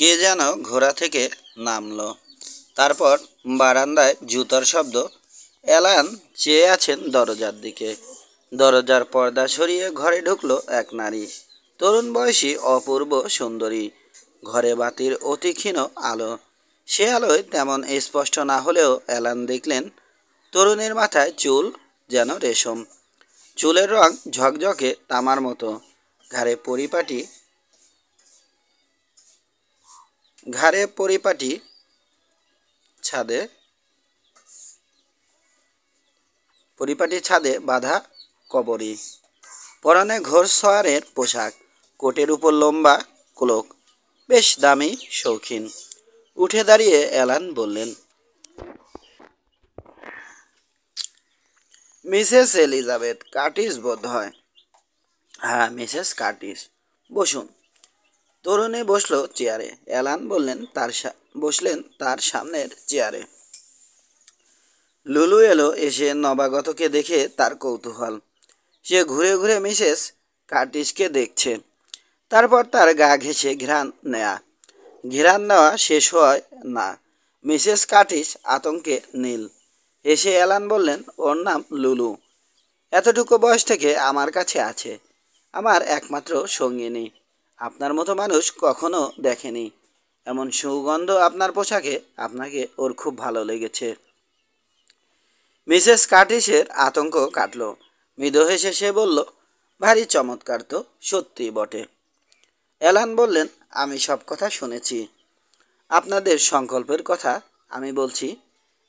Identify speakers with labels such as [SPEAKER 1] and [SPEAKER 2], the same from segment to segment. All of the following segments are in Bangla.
[SPEAKER 1] কে যেন ঘোড়া থেকে নামলো। তারপর বারান্দায় জুতার শব্দ। অ্যালান চেয়ে আছেন দরজার দিকে। দরজার পর্দা সরিয়ে ঘরে ঢুকলো এক নারী, তরুণ বয়সী, অপূর্ব সুন্দরী। ঘরে বাতির অতি ক্ষীণ আলো। সে আলোয় তেমন স্পষ্ট না হলেও অ্যালান দেখলেন তরুণীর মাথায় চুল যেন রেশম, চুলের রং ঝকঝকে তামার মতো। ঘাড়ে পরিপাটি ঘাড়ে পরিপাটি ছাদে ছাদে বাঁধা কবরী। পরনে ঘোর সোয়ারের পোশাক, কোটের উপর লম্বা ক্লোক, বেশ দামি শৌখিন। উঠে দাঁড়িয়ে অ্যালান বললেন, মিসেস এলিজাবেথ কার্টিস বোধ হয়। হ্যাঁ, মিসেস কার্টিস, বসুন। তরুণী বসলো চেয়ারে। অ্যালান বসলেন তার সামনের চেয়ারে। লুলু এলো এসে নবাগতকে দেখে তার কৌতূহল। সে ঘুরে ঘুরে মিসেস কার্টিসকে দেখছে, তারপর তার গা ঘেঁষে ঘ্রাণ নেওয়া শেষ হয় না। মিসেস কার্টিস আতঙ্কে নীল। এসে অ্যালান বললেন, ওর নাম লুলু। এতটুকু বয়স থেকে আমার কাছে আছে, আমার একমাত্র সঙ্গিনী। আপনার মতো মানুষ কখনো দেখেনি। এমন সুগন্ধ আপনার পোশাকে, আপনাকে ওর খুব ভালো লেগেছে। মিসেস কার্টিসের আতঙ্ক কাটল। মৃদু হেসে সে বলল, ভারী চমৎকার তো, সত্যি বটে। অ্যালান বললেন, আমি সব কথা শুনেছি, আপনাদের সংকল্পের কথা। আমি বলছি,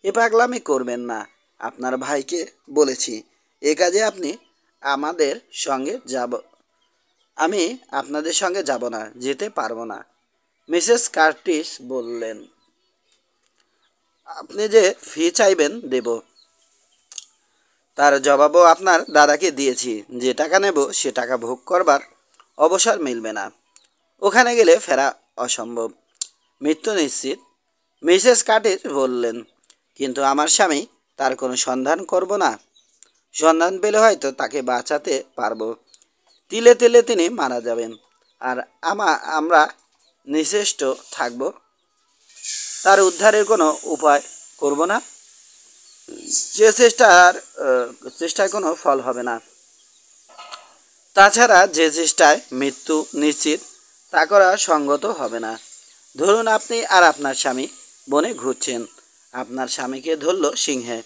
[SPEAKER 1] এ পাগলামি করবেন না। আপনার ভাইকে বলেছি এ কাজে আপনি আমাদের সঙ্গে যাব আমি আপনাদের সঙ্গে যাব না, যেতে পারবো না। মিসেস কার্টিস বললেন, আপনি যে ফি চাইবেন দেব। তার জবাবও আপনার দাদাকে দিয়েছি। যে টাকা নেব সে টাকা ভোগ করবার অবসর মিলবে না। ওখানে গেলে ফেরা অসম্ভব, মৃত্যু নিশ্চিত। মিসেস কার্টিস বললেন, কিন্তু আমার স্বামী, তার কোনো সন্ধান করব না? সন্ধান পেলে হয়তো তাকে বাঁচাতে পারবো। তিলে তিলে তিনি মারা যাবেন, আর আমরা নিশ্চেষ্ট থাকব। তার উদ্ধারের কোনো উপায় করব না। যে চেষ্টায় কোনো ফল হবে না। তাছাড়া যে চেষ্টায় মৃত্যু নিশ্চিত, তা করা সঙ্গত হবে না। ধরুন আপনি আর আপনার স্বামী বনে ঘুরছেন। আপনার স্বামীকে ধরল সিংহে।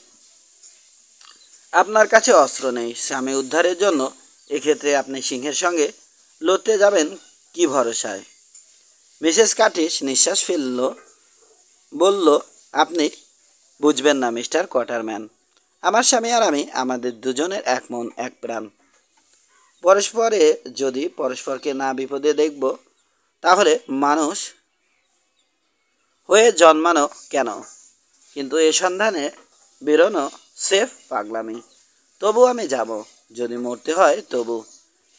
[SPEAKER 1] আপনার কাছে অস্ত্র নেই স্বামী উদ্ধারের জন্য। এক্ষেত্রে আপনি সিংহের সঙ্গে লড়তে যাবেন কি ভরসায়? মিসেস কার্টিস নিঃশ্বাস ফেলল, বলল, আপনি বুঝবেন না মিস্টার কোয়াটারম্যান। আমার স্বামী আর আমি, আমাদের দুজনের এক মন এক প্রাণ। যদি পরস্পরকে না বিপদে দেখব, তাহলে মানুষ হয়ে জন্মানো কেন? কিন্তু এ সন্ধানে বেরোনো সেফ পাগলামি। তবু আমি যাব, যদি মরতে হয় তবু।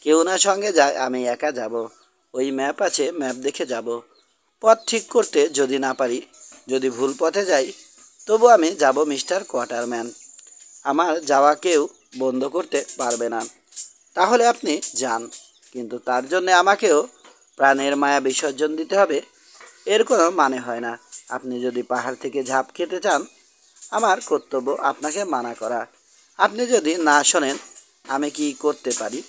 [SPEAKER 1] কেউ না সঙ্গে যায়, আমি একা যাব। ওই ম্যাপ আছে, ম্যাপ দেখে যাব। পথ ঠিক করতে যদি না পারি, যদি ভুল পথে যাই, তবু আমি যাব মিস্টার কোয়াটারম্যান। আমার যাওয়া কেউ বন্ধ করতে পারবে না। তাহলে আপনি যান, কিন্তু তার জন্যে আমাকেও প্রাণের মায়া বিসর্জন দিতে হবে। এর কোনো মানে হয় না। আপনি যদি পাহাড় থেকে ঝাঁপ খেতে চান, আমার কর্তব্য আপনাকে মানা করা। আপনি যদি না শোনেন, আমি কি করতে পারি?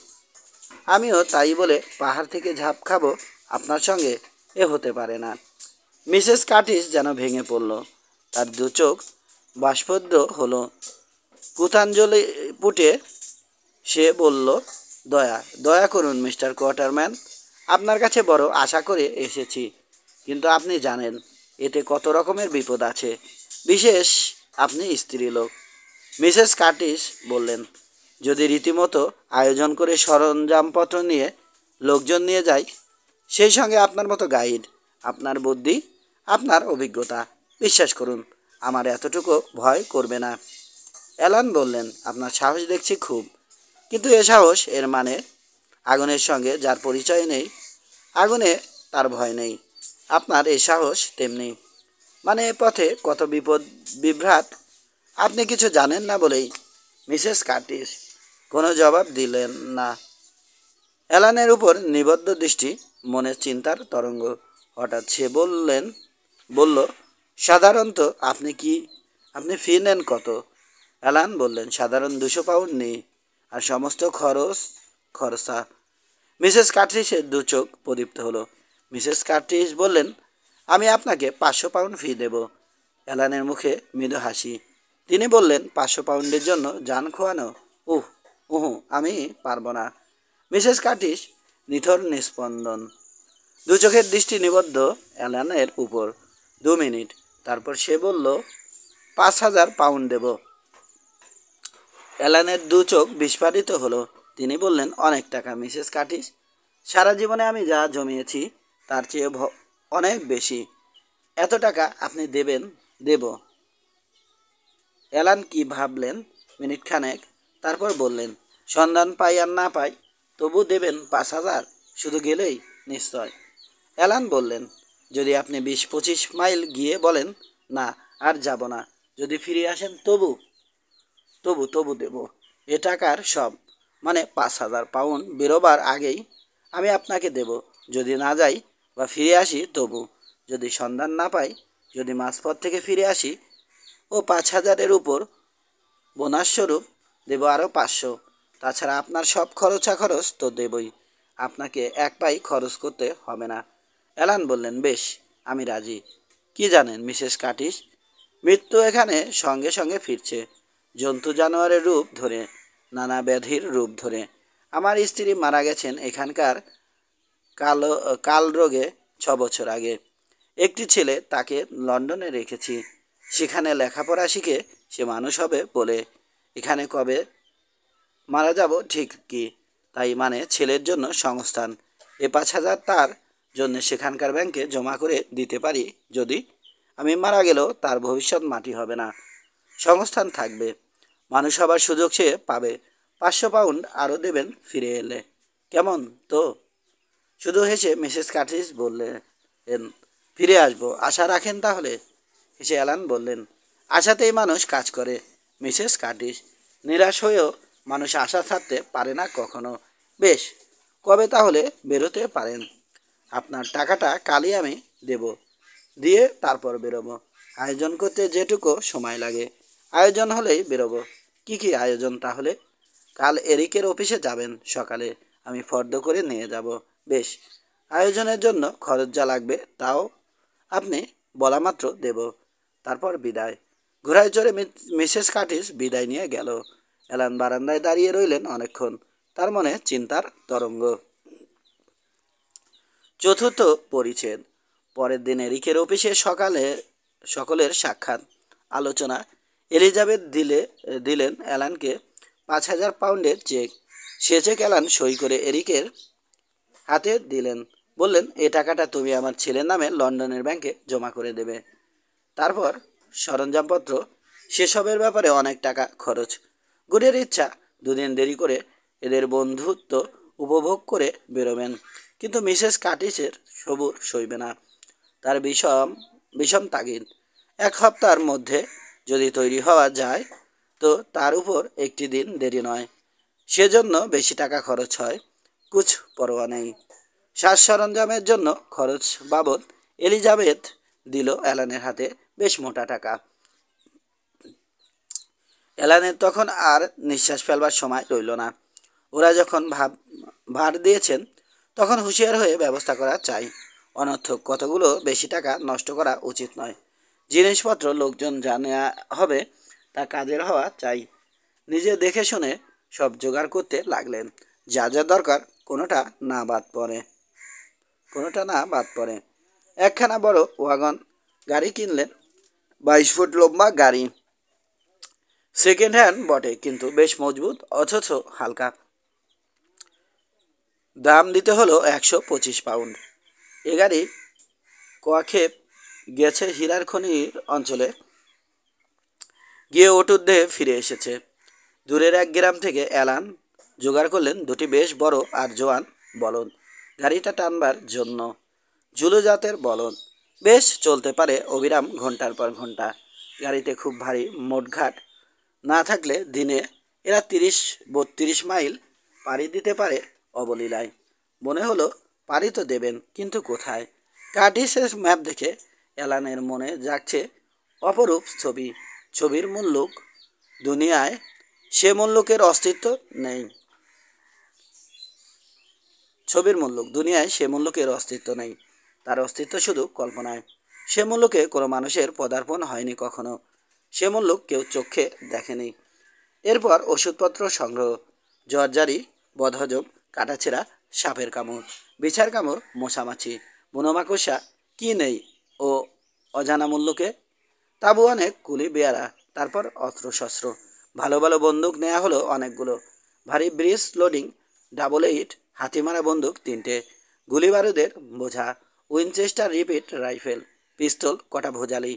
[SPEAKER 1] আমিও তাই বলে পাহাড় থেকে ঝাঁপ খাবো আপনার সঙ্গে? এ হতে পারে না। মিসেস কার্টিস যেন ভেঙে পড়ল। তার দু চোখ বাষ্পোদ্ধ হলো। পুতাঞ্জলি পুটে সে বলল, দয়া করুন মিস্টার কোয়াটারম্যান। আপনার কাছে বড় আশা করে এসেছি, কিন্তু আপনি জানেন এতে কত রকমের বিপদ আছে, বিশেষ আপনি স্ত্রীলোক। মিসেস কার্টিস বললেন, যদি রীতিমতো আয়োজন করে সরঞ্জামপত্র নিয়ে লোকজন নিয়ে যাই, সেই সঙ্গে আপনার মতো গাইড, আপনার বুদ্ধি, আপনার অভিজ্ঞতা, বিশ্বাস করুন আমার এতটুকু ভয় করবে না। অ্যালান বললেন, আপনার সাহস দেখছি খুব, কিন্তু এ সাহস এর মানে আগুনের সঙ্গে যার পরিচয় নেই, আগুনে তার ভয় নেই। আপনার এই সাহস তেমনি। মানে পথে কত বিপদ বিভ্রাট আপনি কিছু জানেন না বলেই। মিসেস কার্টিস কোনো জবাব দিলেন না। অ্যালানের উপর নিবদ্ধ দৃষ্টি, মনের চিন্তার তরঙ্গ। হঠাৎ সে বলল, সাধারণত আপনি ফি নেন কত? অ্যালান বললেন, সাধারণ 200 পাউন্ড নেই, আর সমস্ত খরচা। মিসেস কার্টিসের দু চোখ প্রদীপ্ত হলো। মিসেস কার্টিস বললেন, আমি আপনাকে 500 পাউন্ড ফি দেব। অ্যালানের মুখে মৃদু হাসি। তিনি বললেন, 500 পাউন্ডের জন্য জান খোয়ানো? উহু, আমি পারব না। মিসেস কার্টিস নিথর নিস্পন্দন, দু চোখের দৃষ্টি নিবদ্ধ অ্যালানের উপর। 2 মিনিট, তারপর সে বলল, 5,000 পাউন্ড দেব। অ্যালানের দু চোখ বিস্ফারিত হলো। তিনি বললেন, অনেক টাকা মিসেস কার্টিস। সারা জীবনে আমি যা জমিয়েছি তার চেয়ে অনেক বেশি। এত টাকা আপনি দেব? অ্যালান কি ভাবলেন মিনিট খানেক, তারপর বললেন, সন্ধান পাই আর না পাই তবু দেবেন 5,000? শুধু গেলেই? নিশ্চয়। অ্যালান বললেন, যদি আপনি 20-25 মাইল গিয়ে বলেন, না আর যাব না, যদি ফিরে আসেন তবু দেব। এ টাকার সব, মানে 5,000 পাউন্ড বেরোবার আগেই আমি আপনাকে দেব। যদি না যাই বা ফিরে আসি তবু। যদি সন্ধান না পাই, যদি মাঝপথ থেকে ফিরে আসি, ও 5,000-এর উপর বোনাস স্বরূপ দেব আরও 500। তাছাড়া আপনার সব খরচ তো দেবই, আপনাকে এক পাই খরচ করতে হবে না। অ্যালান বললেন, বেশ, আমি রাজি। কি জানেন মিসেস কার্টিস, মৃত্যু এখানে সঙ্গে সঙ্গে ফিরছে, জন্তু জানোয়ারের রূপ ধরে, নানা ব্যাধির রূপ ধরে। আমার স্ত্রী মারা গেছেন এখানকার কাল রোগে 6 বছর আগে। একটি ছেলে, তাকে লন্ডনে রেখেছি। সেখানে লেখাপড়া শিখে সে মানুষ হবে বলে। এখানে কবে মারা যাব ঠিক কি, তাই মানে ছেলের জন্য সংস্থান। এ 5,000 তার জন্য সেখানকার ব্যাংকে জমা করে দিতে পারি। যদি আমি মারা গেলেও তার ভবিষ্যৎ মাটি হবে না, সংস্থান থাকবে। মানুষ হবার সুযোগ সে পাবে। 500 পাউন্ড আরও দেবেন ফিরে এলে। কেমন তো? শুধু হেসে মিসেস কার্টিস বললেন, ফিরে আসবো, আশা রাখেন তাহলে? হেসে অ্যালান বললেন, আশাতেই মানুষ কাজ করে মিসেস কার্টিস। নিরাশ হয়েও মানুষ আশা ছাড়তে পারে না কখনো। বেশ, কবে তাহলে বেরোতে পারেন? আপনার টাকাটা কালই আমি দেব, দিয়ে তারপর বেরোবো। আয়োজন করতে যেটুকু সময় লাগে, আয়োজন হলেই বেরোবো। কি আয়োজন তাহলে? কাল এরিকের অফিসে যাবেন সকালে, আমি ফর্দ করে নিয়ে যাব। বেশ, আয়োজনের জন্য খরচ যা লাগবে তাও আপনি বলা মাত্র দেব। তারপর বিদায়। ঘোড়ায় চড়ে মিসেস কার্টিস বিদায় নিয়ে গেল। অ্যালান বারান্দায় দাঁড়িয়ে রইলেন অনেকক্ষণ, তার মনে চিন্তার তরঙ্গ। চতুর্থ পরিচ্ছেদ। পরের দিন এরিকের অফিসে সকলের সাক্ষাৎ আলোচনা। এলিজাবেথ দিলেন অ্যালানকে 5,000 পাউন্ডের চেক। সে চেক অ্যালান সই করে এরিকের হাতে দিলেন। বললেন, এ টাকাটা তুমি আমার ছেলের নামে লন্ডনের ব্যাংকে জমা করে দেবে। তারপর সরঞ্জামপত্র সেসবের ব্যাপারে অনেক টাকা খরচ। গুডের ইচ্ছা 2 দিন দেরি করে এদের বন্ধুত্ব উপভোগ করে বেরোবেন, কিন্তু মিসেস কার্টিসের সবুর সইবে না। তার বিষম তাগিদ। 1 সপ্তাহের মধ্যে যদি তৈরি হওয়া যায় তো তার উপর একটি দিন দেরি নয়। সেজন্য বেশি টাকা খরচ হয়, কুছ পরোয়া নেই। সাজ সরঞ্জামের জন্য খরচ বাবদ এলিজাবেথ দিল অ্যালানের হাতে বেশ মোটা টাকা। অ্যালানের তখন আর নিঃশ্বাস ফেলবার সময় রইল না। ওরা যখন ভার দিয়েছেন তখন হুঁশিয়ার হয়ে ব্যবস্থা করা চাই। অনর্থক কতগুলো বেশি টাকা নষ্ট করা উচিত নয়। জিনিসপত্র লোকজন জানা হবে, তা কাজের হওয়া চাই। নিজে দেখে শুনে সব জোগাড় করতে লাগলেন, যা যা দরকার কোনোটা না বাদ পড়ে। একখানা বড় ওয়াগন গাড়ি কিনলেন, 22 ফুট লম্বা গাড়ি। সেকেন্ড হ্যান্ড বটে, কিন্তু বেশ মজবুত অথচ হালকা। দাম দিতে হলো 125 পাউন্ড। এ গাড়ি কোয়াক্ষেপ গেছে হীরার খনির অঞ্চলে, গিয়ে ওটুর দেহে ফিরে এসেছে। দূরের এক গ্রাম থেকে অ্যালান জোগাড় করলেন 2টি বেশ বড় আর জোয়ান বলদ, গাড়িটা টানবার জন্য। জুলু জাতের বলদ, বেশ চলতে পারে অবিরাম ঘন্টার পর ঘন্টা। গাড়িতে খুব ভারী মোটঘাট না থাকলে দিনে এরা 30-32 মাইল পাড়ি দিতে পারে অবলীলায়। মনে হলো পাড়ি তো দেবেন, কিন্তু কোথায়? কার্টিসের ম্যাপ দেখে অ্যালানের মনে জাগছে অপরূপ ছবি। ছবির মুল্লুক দুনিয়ায় সে মুল্লুকের অস্তিত্ব নেই। ছবির মুল্লুক দুনিয়ায় সে মুল্লুকের অস্তিত্ব নেই, তার অস্তিত্ব শুধু কল্পনায়। সে মুল্লুকে কোনো মানুষের পদার্পণ হয়নি কখনো, সে মুল্লুক কেউ চোখে দেখেনি। এরপর ওষুধপত্র সংগ্রহ, জ্বরজারি, বদহজম, কাটাছেঁড়া, সাপের কামড়, বিছার কামড়, মশামাছি, বুনোমাকড়সা, কি নেই ও অজানা মুল্লুকে। তাবু অনেক কুলি বেয়ারা, তারপর অস্ত্রশস্ত্র, ভালো ভালো বন্দুক নেওয়া হলো অনেকগুলো, ভারী bridge loading, double eight, Hatimara বন্দুক 3টে, গুলি বারুদের বোঝা, উইনচেস্টার রিপিট রাইফেল, পিস্তল কটা ভোজালি,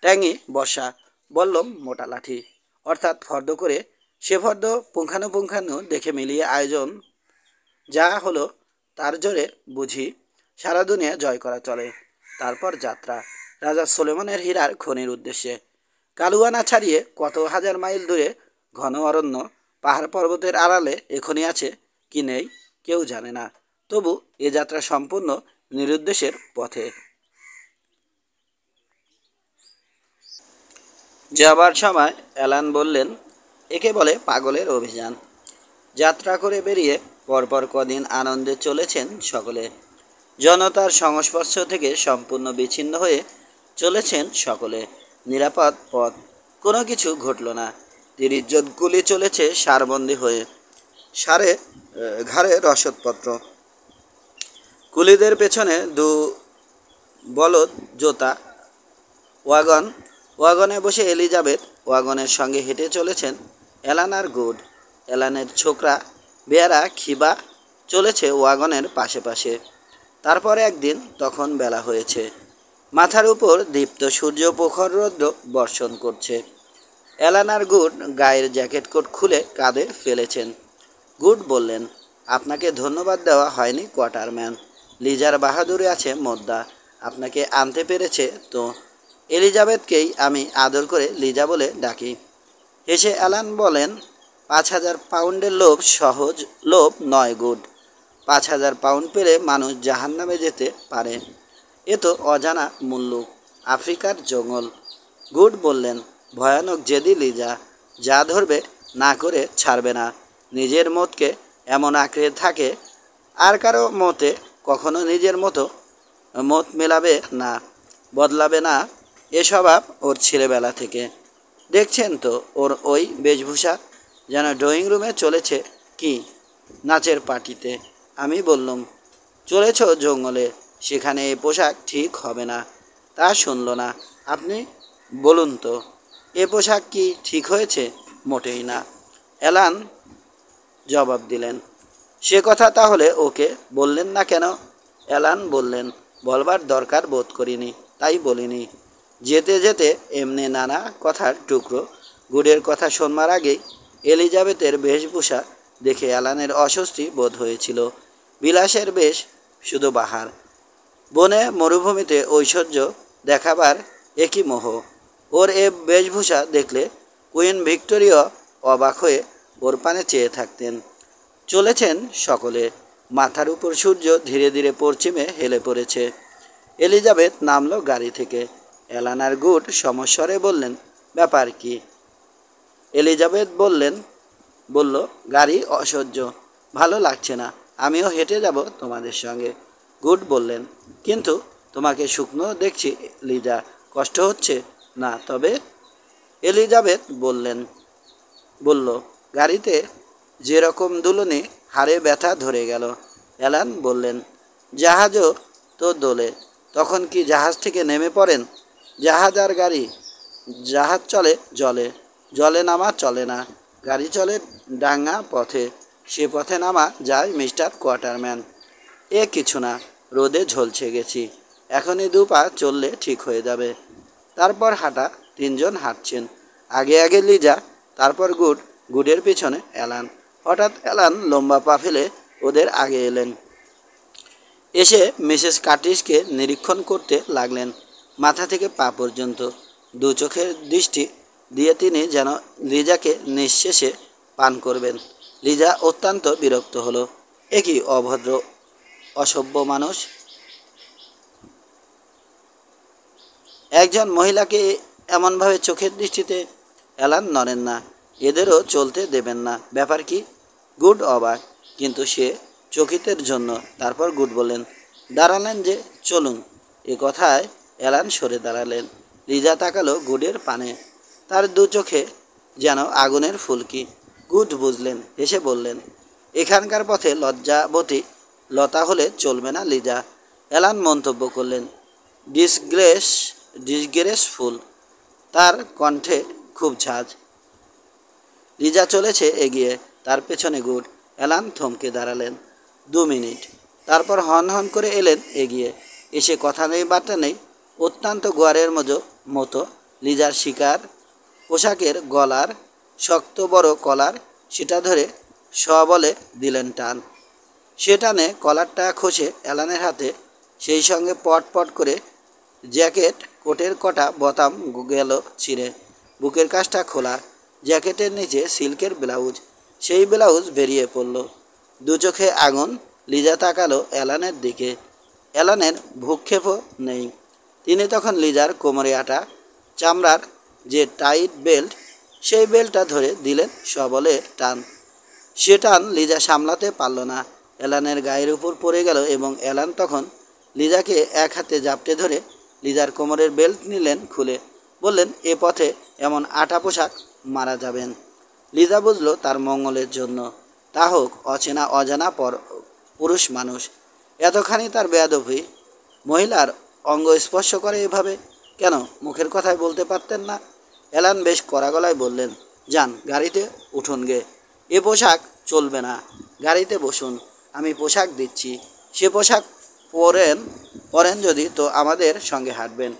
[SPEAKER 1] ট্যাঙ্গি বর্ষা, বল্লম মোটা লাঠি, অর্থাৎ ফর্দ করে সে ফর্দ পুঙ্খানুপুঙ্খানু দেখে মিলিয়ে আয়োজন যা হলো তার জোরে বুঝি সারা দুনিয়া জয় করা চলে। তারপর যাত্রা রাজা সোলেমনের হীরার খনির উদ্দেশ্যে। কালুয়ানা ছাড়িয়ে কত হাজার মাইল দূরে ঘন অরণ্য, পাহাড় পর্বতের আড়ালে এখনই আছে কি নেই কেউ জানে না, তবু এ যাত্রা সম্পূর্ণ নিরুদ্দেশের পথে। যাবার সময় অ্যালান বললেন, একে বলে পাগলের অভিযান। যাত্রা করে বেরিয়ে পরপর কদিন আনন্দে চলেছেন সকলে। জনতার সংস্পর্শ থেকে সম্পূর্ণ বিচ্ছিন্ন হয়ে চলেছেন সকলে। নিরাপদ পথ, কোনো কিছু ঘটল না। 30 জন কুলি চলেছে সারবন্দি হয়ে, সারে ঘাড়ে রসদপত্র। কুলিদের পেছনে দু বলদ জোতা ওয়াগন, ওয়াগনে বসে এলিজাবেথ, ওয়াগনের সঙ্গে হেঁটে চলেছেন অ্যালান আর গুড। অ্যালানের ছোকরা বেয়ারা খিবা চলেছে ওয়াগনের পাশে পাশে। তারপর একদিন, তখন বেলা হয়েছে, মাথার উপর দীপ্ত সূর্য প্রখর রৌদ্র বর্ষণ করছে। অ্যালান আর গুড গায়ের জ্যাকেট কোট খুলে কাঁধে ফেলেছেন। গুড বললেন, আপনাকে ধন্যবাদ দেওয়া হয়নি কোয়ার্টারম্যান, লিজার বাহাদুরি আছে মোদ্দা, আপনাকে আনতে পেরেছে তো। এলিজাবেথকেই আমি আদর করে লিজা বলে ডাকি। হেসে অ্যালান বলেন, 5000 পাউন্ডের লোভ সহজ লোভ নয় গুড। 5000 পাউন্ড পেলে মানুষ জাহান্নামে যেতে পারে, এ তো অজানা মুল্লুক, আফ্রিকার জঙ্গল। গুড বললেন, ভয়ানক জেদি লিজা, যা ধরবে না করে ছাড়বে না। নিজের মতকে এমন আঁকড়ে থাকে, আর কারো মতে কখনো নিজের মত মেলাবে না, বদলাবে না। এ স্বভাব ওর ছেলেবেলা থেকে। দেখছেন তো ওর ওই বেশভূষা, যেন ড্রয়িং রুমে চলেছে কি নাচের পার্টিতে। আমি বললুম, চলেছ জঙ্গলে, সেখানে এ পোশাক ঠিক হবে না। তা শুনল না। আপনি বলুন তো, এ পোশাক কি ঠিক হয়েছে? মোটেই না, অ্যালান জবাব দিলেন। সে কথা তাহলে ওকে বললেন না কেন? অ্যালান বললেন, বলবার দরকার বোধ করিনি, তাই বলিনি। যেতে যেতে এমনি নানা কথার টুকরো। গুডের কথা শোনবার আগেই এলিজাবেথের বেশভূষা দেখে অ্যালানের অস্বস্তি বোধ হয়েছিল। বিলাসের বেশ শুধু বাহার, বনে মরুভূমিতে ঐশ্বর্য দেখাবার একই মোহ। ওর এ বেশভূষা দেখলে কুইন ভিক্টোরিয়া অবাক হয়ে ওর পানে চেয়ে থাকতেন। চলেছেন সকলে। মাথার উপর সূর্য ধীরে ধীরে পশ্চিমে হেলে পড়েছে। এলিজাবেথ নামলো গাড়ি থেকে। অ্যালান আর গুড সমস্বরে বললেন, ব্যাপার কি? এলিজাবেথ বলল, গাড়ি অসহ্য, ভালো লাগছে না, আমিও হেঁটে যাব তোমাদের সঙ্গে। গুড বললেন, কিন্তু তোমাকে শুকনো দেখছি লিজা, কষ্ট হচ্ছে না তবে? এলিজাবেথ বলল, গাড়িতে যেরকম দুলুনি, হাড়ে ব্যথা ধরে গেল। অ্যালান বললেন, জাহাজও তো দোলে, তখন কি জাহাজ থেকে নেমে পড়েন? জাহাজ আর গাড়ি, জাহাজ চলে জলে, জলে নামা চলে না, গাড়ি চলে ডাঙা পথে, সে পথে নামা যায় মিস্টার কোয়ার্টারম্যান। এ কিছু না, রোদে ঝলছে গেছি, এখনই 2 পা চললে ঠিক হয়ে যাবে। তারপর হাঁটা, 3 জন হাঁটছেন, আগে আগে লিজা, তারপর গুড, গুডের পিছনে অ্যালান। হঠাৎ অ্যালান লম্বা পা ফেলে ওদের আগে এলেন। এসে মিসেস কার্টিসকে নিরীক্ষণ করতে লাগলেন মাথা থেকে পা পর্যন্ত। 2 চোখের দৃষ্টি দিয়ে তিনি যেন লিজাকে নিঃশেষে পান করবেন। লিজা অত্যন্ত বিরক্ত হলো। এ কি অভদ্র অসভ্য মানুষ! একজন মহিলাকে এমনভাবে চোখের দৃষ্টিতে অ্যালান নড়েন না। এদেরও চলতে দেবেন না। ব্যাপার কি? গুড অবাক, কিন্তু সে চকিতের জন্য। তারপর গুড বললেন, দাঁড়ালেন যে, চলুন। এ কথায় অ্যালান সরে দাঁড়ালেন। লিজা তাকালো গুডের পানে। তার দু চোখে যেন আগুনের ফুলকি। গুড বুঝলেন, হেসে বললেন, এখানকার পথে লজ্জাবতী লতা হলে চলবে না লিজা। অ্যালান মন্তব্য করলেন, ডিসগ্রেস ডিসগ্রেসফুল। তার কণ্ঠে খুব ঝাঁজ। লিজা চলেছে এগিয়ে, তার পেছনে গুড। অ্যালান থমকে দাঁড়ালেন 2 মিনিট। তারপর হন হন করে এলেন এগিয়ে। এসে কথা নেই বার্তা নেই, অত্যন্ত গোয়ারের মতো লিজার শিকার পোশাকের গলার শক্ত বড় কলার সেটা ধরে সবলে দিলেন টান। সে টানে কলারটা খসে অ্যালানের হাতে, সেই সঙ্গে পট পট করে জ্যাকেট কোটের কটা বোতাম গেল ছিঁড়ে। বুকের কাছটা খোলা, জ্যাকেটের নিচে সিল্কের ব্লাউজ, সেই ব্লাউজ বেরিয়ে পড়ল। দু চোখে আগুন। লিজা তাকালো অ্যালানের দিকে। অ্যালানের ভ্রূক্ষেপও নেই। তিনি তখন লিজার কোমরে আটা চামড়ার যে টাইট বেল্ট, সেই বেল্টটা ধরে দিলেন সবলে টান। সে টান লিজা সামলাতে পারল না, অ্যালানের গায়ের উপর পড়ে গেল এবং অ্যালান তখন লিজাকে এক হাতে জাপটে ধরে লিজার কোমরের বেল্ট নিলেন খুলে। বললেন, এ পথে এমন আটা পোশাক মারা যাবেন। লিজা বুঝল তার মঙ্গলের জন্য। তা হোক অচেনা অজানা পুরুষ মানুষ। এতখানি তার বেয়াদবি। মহিলার অঙ্গ স্পর্শ করে এভাবে কেন? মুখের কথায় বলতে পারতেন না? অ্যালান বেশ কড়া গলায় বললেন, যান, গাড়িতে উঠুন গে। এ পোশাক চলবে না। গাড়িতে বসুন, আমি পোশাক দিচ্ছি। সে পোশাক পরেন যদি তো আমাদের সঙ্গে হাঁটবেন।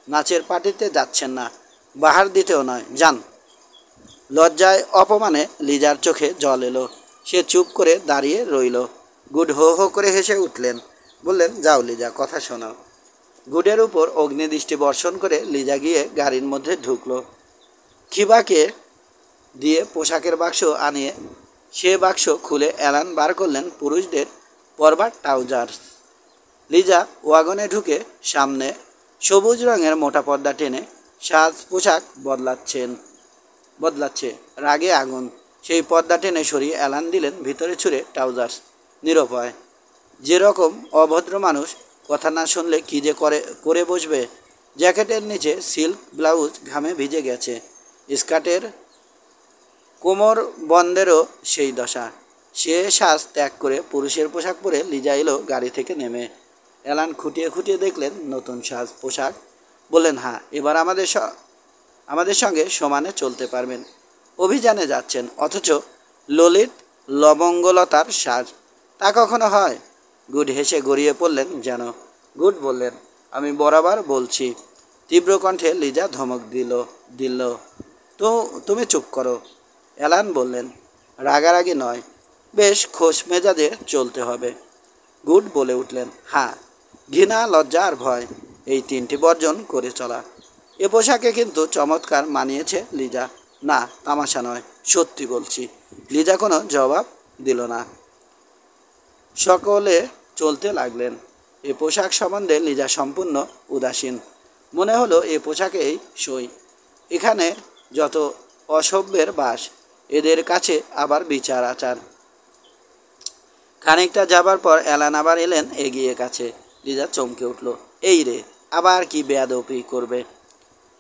[SPEAKER 1] নাচের পার্টিতে যাচ্ছেন না, বাহার দিতেও নয়, যান। লজ্জায় অপমানে লিজার চোখে জল এলো। সে চুপ করে দাঁড়িয়ে রইল। গুড হো হো করে হেসে উঠলেন। বললেন, যাও লিজা, কথা শোনাও। গুডের উপর অগ্নিদৃষ্টি বর্ষণ করে লিজা গিয়ে গাড়ির মধ্যে ঢুকলো। খিবাকে দিয়ে পোশাকের বাক্স আনিয়ে সে বাক্স খুলে অ্যালান বার করলেন পুরুষদের পরবার ট্রাউজার্স। লিজা ওয়াগনে ঢুকে সামনে সবুজ রঙের মোটা পর্দা টেনে সাজ পোশাক বদলাচ্ছে। রাগে আগুন। সেই পর্দা টেনে সরিয়ে অ্যালান দিলেন ভিতরে ছুঁড়ে ট্রাউজার্স। নিরুপায়। যেরকম অভদ্র মানুষ, কথা না শুনলে কী যে করে বসবে। জ্যাকেটের নিচে সিল্ক ব্লাউজ ঘামে ভিজে গেছে। স্কার্টের কোমর বন্ধেরও সেই দশা। সে শ্বাস ত্যাগ করে পুরুষের পোশাক পরে লিজা এলো গাড়ি থেকে নেমে। অ্যালান খুঁটিয়ে খুঁটিয়ে দেখলেন নতুন সাজ পোশাক। বললেন, হ্যাঁ, এবার আমাদের সঙ্গে সমানে চলতে পারবেন। অভিযানে যাচ্ছেন, অথচ ললিত লবঙ্গলতার সাজ, তা কখনো হয়? গুড হেসে গড়িয়ে পড়লেন যেন। গুড বললেন, আমি বরাবর বলছি। তীব্র কণ্ঠে লিজা ধমক দিল তো তুমি চুপ করো। অ্যালান বললেন, রাগারাগি নয়, বেশ খোশ মেজাজে চলতে হবে। গুড বলে উঠলেন, হ্যাঁ, ঘৃণা, লজ্জা আর ভয়, এই তিনটি বর্জন করে চলা। এ পোশাকে কিন্তু চমৎকার মানিয়েছে লিজা। না, তামাশা নয়, সত্যি বলছি। লিজা কোনো জবাব দিল না। সকলে চলতে লাগলেন। এ পোশাক সম্বন্ধে লিজা সম্পূর্ণ উদাসীন। মনে হলো এ পোশাকেই সই। এখানে যত অসভ্যের বাস, এদের কাছে আবার বিচার আচার। খানিকটা যাবার পর অ্যালান আবার এলেন এগিয়ে কাছে। লিজা চমকে উঠল। এই রে, আবার কি বেয়াদবি করবে?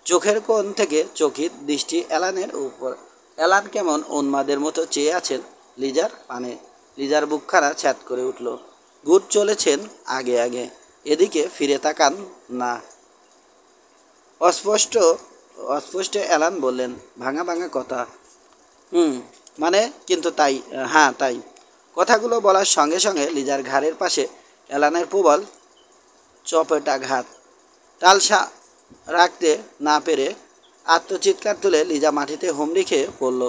[SPEAKER 1] চোখের কোণ থেকে চকিত দৃষ্টি অ্যালানের উপর। অ্যালান কেমন উন্মাদের মতো চেয়ে আছেন লিজার পানে। লিজার বুকখানা ছ্যাদ করে উঠল। গুড চলেছেন আগে আগে, এদিকে ফিরে তাকান না। অস্পষ্ট অ্যালান বললেন, ভাঙা ভাঙা কথা। মানে, কিন্তু তাই, হ্যাঁ তাই। কথাগুলো বলার সঙ্গে সঙ্গে লিজার ঘাড়ের পাশে অ্যালানের প্রবল চপেটাঘাত। টালসা রাখতে না পেরে আত্মচিৎকার তুলে লিজা মাটিতে হুমড়ি খেয়ে পড়ল।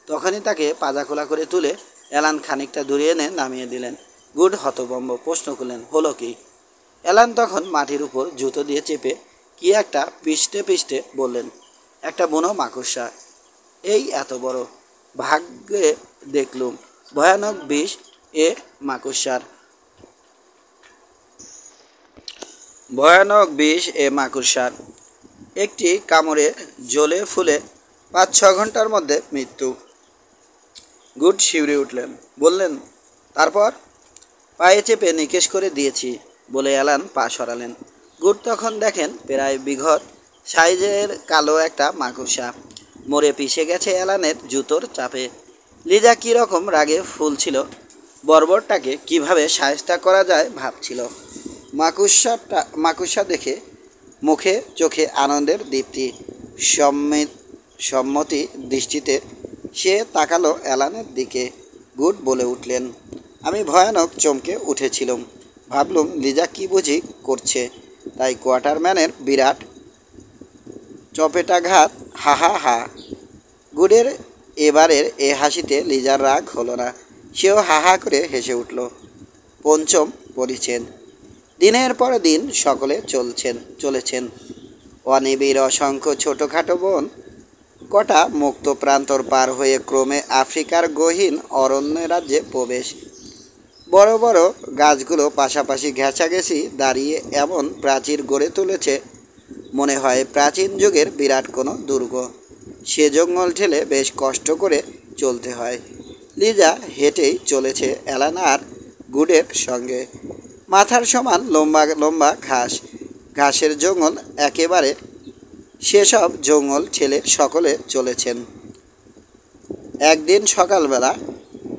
[SPEAKER 1] তখনই তাকে পাজা খোলা করে তুলে অ্যালান খানিকটা দূরে এনে নামিয়ে দিলেন। গুড হতভম্ব, প্রশ্ন করলেন, হলো কি? অ্যালান তখন মাটির উপর জুতো দিয়ে চেপে কি একটা পিষ্টে পিষ্টে বললেন, একটা বুনো মাকড়সা, এই এত বড়। ভাগ্যে দেখলুম, ভয়ানক বিষ এ মাকড়সার। ভয়ানক বিষ এ মাকড়সার। একটি কামড়ে জ্বলে ফুলে 5-6 ঘন্টার মধ্যে মৃত্যু। গুড শিউরে উঠলেন, বললেন, তারপর? পায়ে চেপে নিকেশ করে দিয়েছি বলে অ্যালান পা সরালেন। গুড তখন দেখেন প্রায় বিঘত সাইজের কালো একটা মাকড়সা মরে পিষে গেছে অ্যালানের জুতোর চাপে। লিজা কীরকম রাগে ফুলছিল, বর্বরটাকে কিভাবে সায়স্তা করা যায় ভাবছিল। মাকড়সা দেখে মুখে চোখে আনন্দের দীপ্তি। সম্মতি দৃষ্টিতে সে তাকালো অ্যালানের দিকে। গুড বলে উঠলেন, আমি ভয়ানক চমকে উঠেছিলাম। ভাবলুম লিজা কি বুঝি করছে, তাই কোয়ার্টারম্যানের বিরাট চপেটাঘাত। হা হা হা। গুডের এবারের এ হাসিতে লিজার রাগ হলো না, সেও হা হা করে হেসে উঠল। পঞ্চম পরিচ্ছেদ। দিনের পর দিন সকলে চলেছেন। অনিবিড় অসংখ্য ছোটোখাটো বন কটা মুক্ত প্রান্তর পার হয়ে ক্রমে আফ্রিকার গহীন অরণ্য রাজ্যে প্রবেশ। বড় বড় গাছগুলো পাশাপাশি ঘেঁষাঘেঁষি দাঁড়িয়ে এমন প্রাচীর গড়ে তুলেছে, মনে হয় প্রাচীন যুগের বিরাট কোনো দুর্গ। সে জঙ্গল ঠেলে বেশ কষ্ট করে চলতে হয়। লিজা হেঁটেই চলেছে অ্যালান আর গুডের সঙ্গে। মাথার সমান লম্বা লম্বা ঘাসের জঙ্গল একেবারে, সেসব জঙ্গল ঠেলে সকলে চলেছেন। একদিন সকালবেলা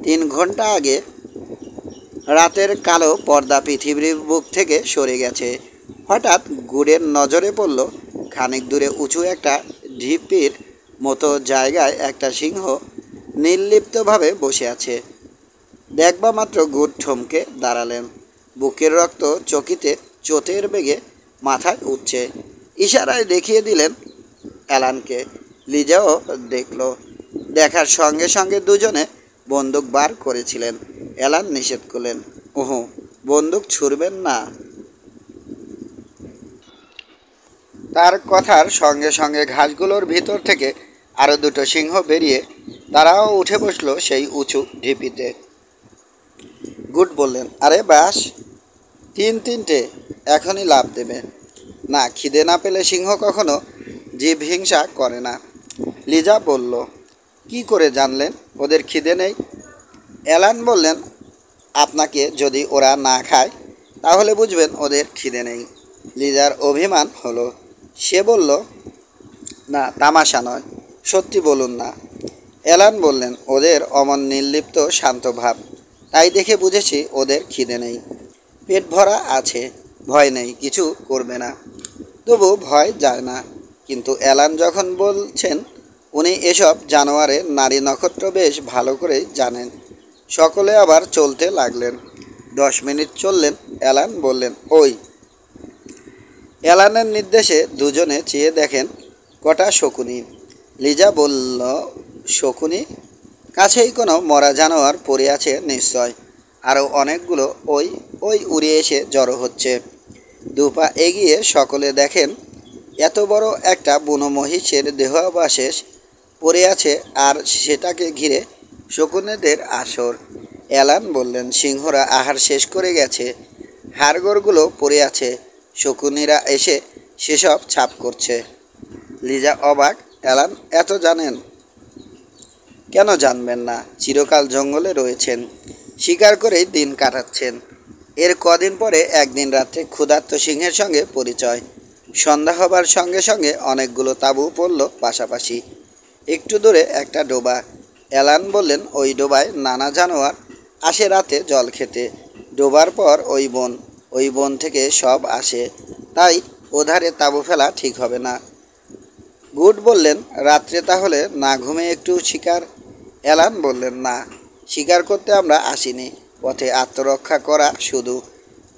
[SPEAKER 1] 3 ঘন্টা আগে রাতের কালো পর্দা পৃথিবীর বুক থেকে সরে গেছে। হঠাৎ গুডের নজরে পড়ল খানিক দূরে উঁচু একটা ঢিপির মতো জায়গায় একটা সিংহ নির্লিপ্তভাবে বসে আছে। দেখবা মাত্র গুড থমকে দাঁড়ালেন। বুকের রক্ত চকিতে চোটের বেগে মাথায় উঠছে। ইশারায় দেখিয়ে দিলেন অ্যালানকে। লিজাও দেখল। দেখার সঙ্গে সঙ্গে দুজনে বন্দুক বার করেছিলেন। অ্যালান নিষেধ করলেন, ওহো, বন্দুক ছুড়বেন না। তার কথার সঙ্গে সঙ্গে ঘাসগুলোর ভিতর থেকে আরও 2টো সিংহ বেরিয়ে তারাও উঠে বসলো সেই উঁচু ঢিপিতে। গুড বললেন, আরে বাস, 3-3টে এখনই লাফ দেবে। না, খিদে না পেলে সিংহ কখনো জীব হিংসা করে না। লিজা বলল, কি করে জানলেন ওদের খিদে নেই? অ্যালান বললেন, আপনাকে যদি ওরা না খায় তাহলে বুঝবেন ওদের খিদে নেই। লিজার অভিমান হলো। সে বলল, না, তামাশা নয়, সত্যি বলুন না। অ্যালান বললেন, ওদের অমন নির্লিপ্ত শান্ত ভাব, তাই দেখে বুঝেছি ওদের খিদে নেই। পেট ভরা আছে, ভয় নেই, কিছু করবে না। তবু ভয় যায় না। কিন্তু অ্যালান যখন বলছেন, উনি এসব জানোয়ারের নারী নক্ষত্র বেশ ভালো করেই জানেন। সকলে আবার চলতে লাগলেন। 10 মিনিট চললেন। অ্যালান বললেন, ওই। অ্যালানের নির্দেশে দুজনে চেয়ে দেখেন কটা শকুনি। লিজা বলল, শকুনি? কাছেই কোনো মরা জানোয়ার পড়ে আছে নিশ্চয়। আরও অনেকগুলো ওই ওই উড়ে এসে জড়ো হচ্ছে। 2 পা এগিয়ে সকলে দেখেন এত বড় একটা বুনো মহিষের দেহাবশেষ পড়ে আছে, আর সেটাকে ঘিরে শকুনেদের আসর। অ্যালান বললেন, সিংহরা আহার শেষ করে গেছে, হাড়গোড়গুলো পড়ে আছে, শকুনিরা এসে সেসব ছাপ করছে। লিজা অবাক, অ্যালান এত জানেন? কেন জানবেন না? চিরকাল জঙ্গলে রয়েছেন, শিকার করেই দিন কাটাচ্ছেন। এর কদিন পরে একদিন রাত্রে ক্ষুধার্ত সিংহের সঙ্গে পরিচয়। সন্ধ্যা হবার সঙ্গে সঙ্গে অনেকগুলো তাঁবু পড়ল পাশাপাশি। একটু দূরে একটা ডোবা। অ্যালান বললেন, ওই ডোবায় নানা জানোয়ার আসে রাতে জল খেতে। ডোবার পর ওই বন থেকে সব আসে, তাই ওধারে তাঁবু ফেলা ঠিক হবে না। গুড বললেন, রাত্রে তাহলে না ঘুমে একটু শিকার? অ্যালান বললেন, না, শিকার করতে আমরা আসিনি, পথে আত্মরক্ষা করা শুধু,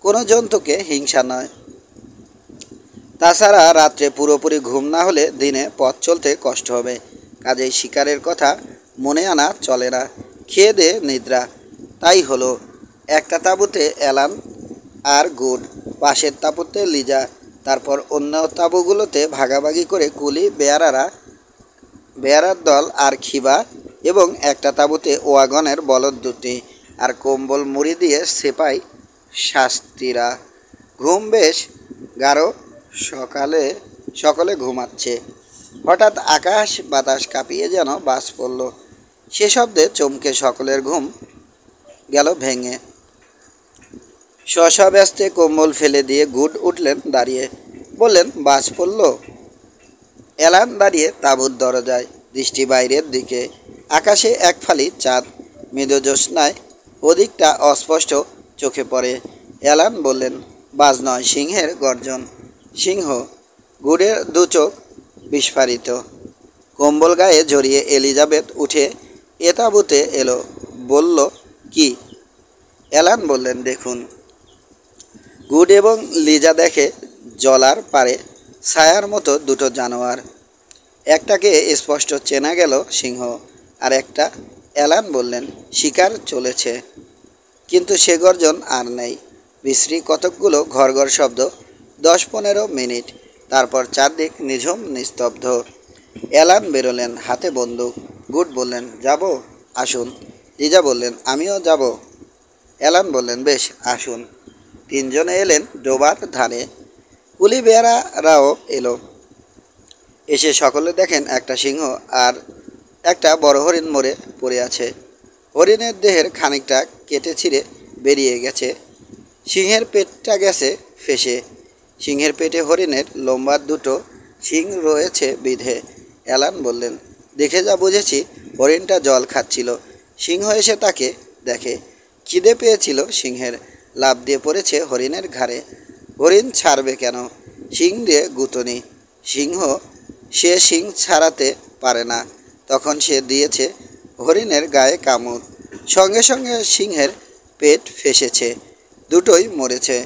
[SPEAKER 1] কোনো জন্তুকে হিংসা নয়। তাছাড়া রাত্রে পুরোপুরি ঘুম না হলে দিনে পথ চলতে কষ্ট হবে, কাজেই শিকারের কথা মনে আনা চলে না। খেয়ে দে নিদ্রা। তাই হলো। একটা তাঁবুতে অ্যালান আর গুড, পাশের তাঁবুতে লিজা, তারপর অন্য তাঁবুগুলোতে ভাগাভাগি করে কুলি বেয়ারার দল আর খিবা, এবং একটা তাঁবুতে ওয়াগনের বলদ 2টি, আর কম্বল মুড়ি দিয়ে সেপাই শাস্তিরা। ঘুম বেশ গাঢ়। সকালে সকলে ঘুমাচ্ছে। হঠাৎ আকাশ বাতাস কাঁপিয়ে যেন বাজ পড়ল। সে শব্দে চমকে সকলের ঘুম গেল ভেঙে। স্ব ব্যস্তে কম্বল ফেলে দিয়ে গুড উঠলেন দাঁড়িয়ে, বললেন, বাজ পড়ল। এলান দাঁড়িয়ে তাঁবুর দরজায়, দৃষ্টি বাইরের দিকে। আকাশে এক ফালি চাঁদ, মৃদু জ্যোৎস্নায় ওদিকটা অস্পষ্ট চোখে পড়ে। এলান বললেন, বাজ নয়, সিংহের গর্জন। সিংহ। গুডের দু চোখ বিস্ফারিত। কম্বল গায়ে জড়িয়ে এলিজাবেথ উঠে এ তাঁবুতে এলো, বলল, কি? এলান বললেন, দেখুন। গুড এবং লিজা দেখে জলার পারে ছায়ার মতো দুটো জানোয়ার। একটাকে স্পষ্ট চেনা গেল সিংহ, আর একটা। এলান বললেন, শিকার চলেছে। কিন্তু সে গর্জন আর নেই। বিশ্রী কতকগুলো ঘর ঘর শব্দ। 10-15 মিনিট, তারপর চারদিক নিঝুম নিস্তব্ধ। এলান বেরোলেন, হাতে বন্দুক। গুড বললেন, যাব? আসুন। লিজা বললেন, আমিও যাব। এলান বললেন, বেশ, আসুন। তিনজনে এলেন ডোবার ধারে। কুলি বেয়ারারাও এলো। এসে সকলে দেখেন একটা সিংহ আর একটা বড় হরিণ মরে পড়ে আছে। হরিণের দেহের খানিকটা কেটে ছিঁড়ে বেরিয়ে গেছে। সিংহের পেটটা গেছে ফেঁসে। সিংহের পেটে হরিণের লম্বা দুটো শিং রয়েছে বিঁধে। এলান বললেন, দেখে যা বুঝেছি হরিণটা জল খাচ্ছিল। সিংহ এসে তাকে দেখে। খিদে পেয়েছিল সিংহের, লাফ দিয়ে পড়েছে হরিণের ঘাড়ে। হরিণ ছাড়বে কেন? শিং দিয়ে গুঁতনি। সিংহ, সে শিং ছাড়াতে পারে না। তখন সে দিয়েছে হরিণের গায়ে কামড়। সঙ্গে সঙ্গে সিংহের পেট ফেঁসেছে, দুটোই মরেছে।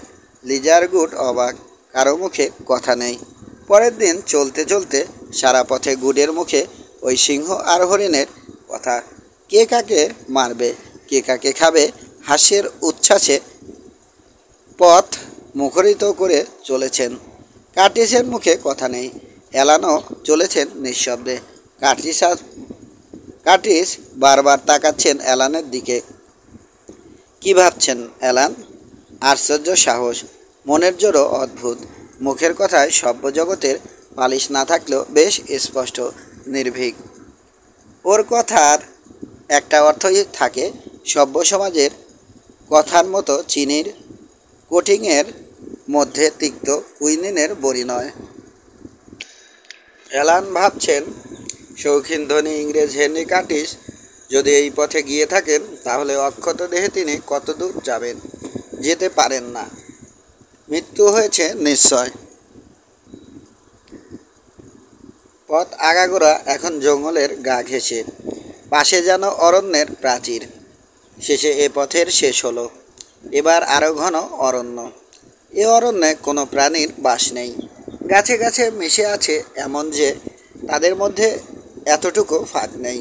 [SPEAKER 1] লিজার গুড অবাক, কারো মুখে কথা নেই। পরের দিন চলতে চলতে সারা পথে গুডের মুখে ওই সিংহ আর হরিণের কথা। কে কাকে মারবে, কে কাকে খাবে, হাস্যের উচ্ছ্বাসে পথ মুখরিত করে চলেছেন। কার্টিসের মুখে কথা নেই। এলানও চলেছেন নিঃশব্দে। কার্টিস বারবার তাকাচ্ছেন এলানের দিকে। কি ভাবছেন এলান? আশ্চর্য সাহস, মনের জোরও অদ্ভুত। মুখের কথায় সভ্য জগতের পালিশ না থাকলেও বেশ স্পষ্ট, নির্ভীক। ওর কথার একটা অর্থই থাকে, সভ্য সমাজের কথার মতো চিনির কোটিংয়ের মধ্যে তিক্ত কুইনিনের বড়ি নয়। এলান ভাবছেন, শৌখিন ধনী ইংরেজ হেনরি কার্টিস যদি এই পথে গিয়ে থাকেন, তাহলে অক্ষত দেহে তিনি কত দূর যাবেন? যেতে পারেন না। মৃত্যু হয়েছে নিশ্চয়। পথ আগাগোড়া এখন জঙ্গলের গা ঘেঁষে, পাশে যেন অরণ্যের প্রাচীর। শেষে এ পথের শেষ হলো। এবার আরও ঘন অরণ্য। এ অরণ্যে কোনো প্রাণীর বাস নেই। গাছে গাছে মিশে আছে এমন যে তাদের মধ্যে এতটুকু ফাঁক নেই।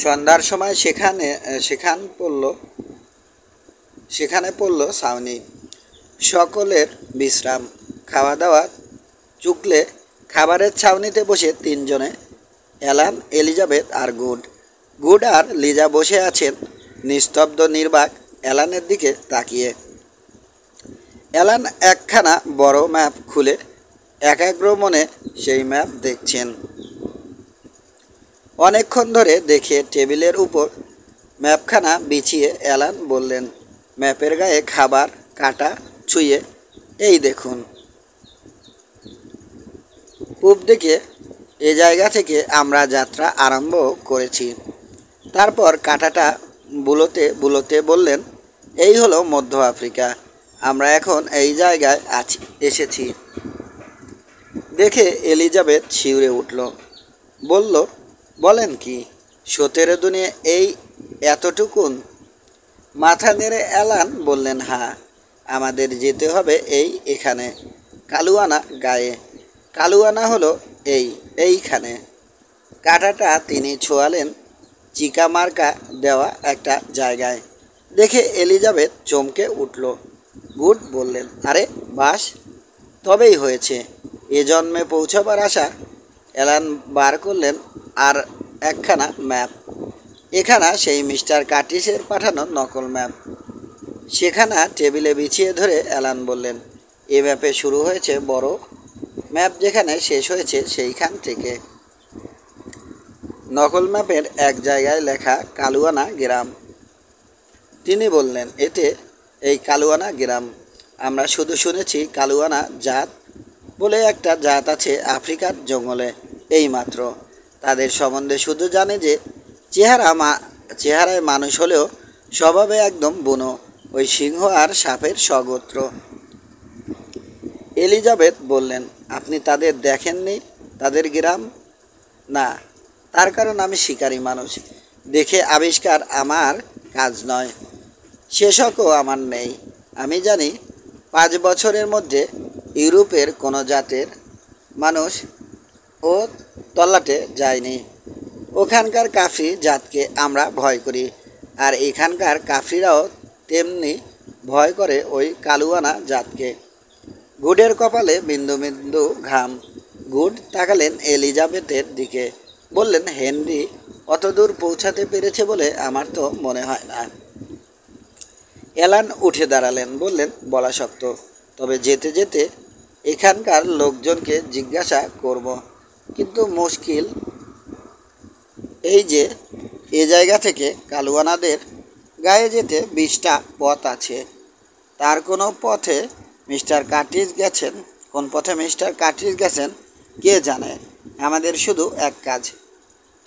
[SPEAKER 1] সন্ধ্যার সময় সেখানে পড়ল ছাউনি। সকলের বিশ্রাম, খাওয়া দাওয়া চুকলে খাবারের ছাউনিতে বসে তিনজনে, এলান, এলিজাবেথ আর গুড আর লিজা বসে আছেন নিস্তব্ধ নির্বাক এলানের দিকে তাকিয়ে। এলান একখানা বড় ম্যাপ খুলে একাগ্র মনে সেই ম্যাপ দেখছেন। অনেকক্ষণ ধরে দেখে টেবিলের উপর ম্যাপখানা বিছিয়ে এলান বললেন, ম্যাপের গায়ে খাবার কাটা ছুঁয়ে, এই দেখুন। পূব দিকে এ জায়গা থেকে আমরা যাত্রা আরম্ভ করেছি। তারপর কাঁটাটা বুলোতে বুলোতে বললেন, এই হলো মধ্য আফ্রিকা। আমরা এখন এই জায়গায় এসেছি। দেখে এলিজাবেথ শিউরে উঠল, বলল, বলেন কি, 17 দিনে এই এতটুকুন? মাথা নেড়ে এলান বললেন, হ্যাঁ, আমাদের যেতে হবে এখানে, কালুয়ানা গায়ে। কালুয়ানা হলো এইখানে। কাঁটাটা তিনি ছোঁয়ালেন চিকা মার্কা দেওয়া একটা জায়গায়। দেখে এলিজাবেথ চমকে উঠল। গুড বললেন, আরে বাস, তবেই হয়েছে। এ জন্মে পৌঁছবার আশা। এলান বার করলেন আর একখানা ম্যাপ। এখানা সেই মিস্টার কার্টিসের পাঠানো নকল ম্যাপ। সেখানা টেবিলে বিছিয়ে ধরে এলান বললেন, এ ম্যাপে শুরু হয়েছে বড় ম্যাপ যেখানে শেষ হয়েছে সেইখান থেকে নকল ম্যাপের এক জায়গায় লেখা কালুয়ানা গ্রাম। তিনি বললেন, এতে এই কালুয়ানা গ্রাম। আমরা শুধু শুনেছি কালুয়ানা জাত বলে একটা জাত আছে আফ্রিকার জঙ্গলে, এইমাত্র। তাদের সম্বন্ধে শুধু জানে যে চেহারায় মানুষ হলেও স্বভাবে একদম বুনো, ওই সিংহ আর সাপের স্বগোত্র। এলিজাবেথ বললেন, আপনি তাদের দেখেননি? তাদের গ্রাম? না, তার কারণ আমি শিকারী মানুষ। দেখে আবিষ্কার আমার কাজ নয়, সে শখও আমার নেই। আমি জানি 5 বছরের মধ্যে ইউরোপের কোনো জাতের মানুষ ও তল্লাটে যায়নি। ওখানকার কাফ্রি জাতকে আমরা ভয় করি, আর এখানকার কাফ্রিরাও তেমনি ভয় করে ওই কালুয়ানা জাতকে। গুডের কপালে বিন্দু বিন্দু ঘাম। গুড তাকালেন এলিজাবেথের দিকে, বললেন, হেনরি অত দূর পৌঁছাতে পেরেছে বলে আমার তো মনে হয় না। অ্যালান উঠে দাঁড়ালেন, বললেন, বলা শক্ত, তবে যেতে যেতে এখানকার লোকজনকে জিজ্ঞাসা করব। কিন্তু মুশকিল এই যে এ জায়গা থেকে কালুয়ানাদের গায়ে যেতে 20টা পথ আছে। তার কোনো পথে মিস্টার কার্টিস গেছেন, কোন পথে মিস্টার কার্টিস গেছেন কে জানে। আমাদের শুধু এক কাজ,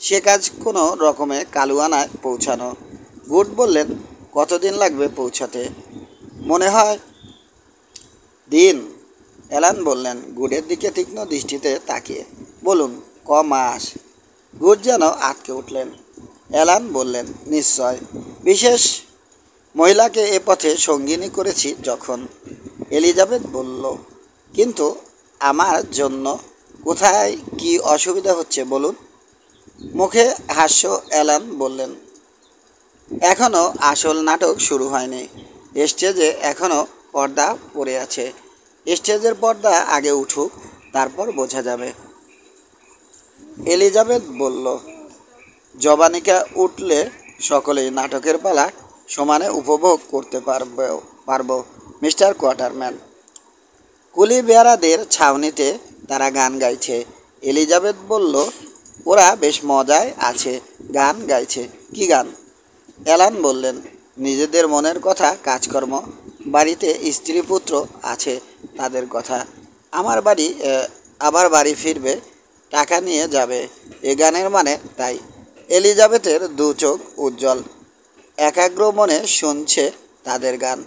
[SPEAKER 1] সে কাজ কোনো রকমে কালুয়ানায় পৌঁছানো। গুড বললেন, কতদিন লাগবে পৌঁছাতে? মনে হয় দিন। অ্যালান বললেন, গুডের দিকে তীক্ষ্ণ দৃষ্টিতে তাকিয়ে। বলুন, মাস? গুড যেন আটকে উঠলেন। অ্যালান বললেন, নিশ্চয়, বিশেষ মহিলাকে এ পথে সঙ্গিনী করেছি যখন। এলিজাবেথ বলল, কিন্তু আমার জন্য কোথায় কি অসুবিধা হচ্ছে বলুন? মুখে হাস্য। অ্যালান বললেন, এখনও আসল নাটক শুরু হয়নি। স্টেজে এখনও পর্দা পড়ে আছে। স্টেজের পর্দা আগে উঠুক, তারপর বোঝা যাবে। এলিজাবেথ বলল, জবানিকা উঠলে সকলেই নাটকের পালা সমানে উপভোগ করতে পারব মিস্টার কোয়ার্টারম্যান। কুলি বেয়ারাদের ছাউনিতে তারা গান গাইছে। এলিজাবেথ বলল, ওরা বেশ মজায় আছে, গান গাইছে। কি গান? অ্যালান বললেন, নিজেদের মনের কথা, কাজকর্ম, বাড়িতে স্ত্রী পুত্র আছে তাদের কথা। আবার বাড়ি ফিরবে, টাকা নিয়ে যাবে, এ গানের মানে তাই। এলিজাবেথের 2 চোখ উজ্জ্বল, একাগ্র মনে শুনছে তাদের গান।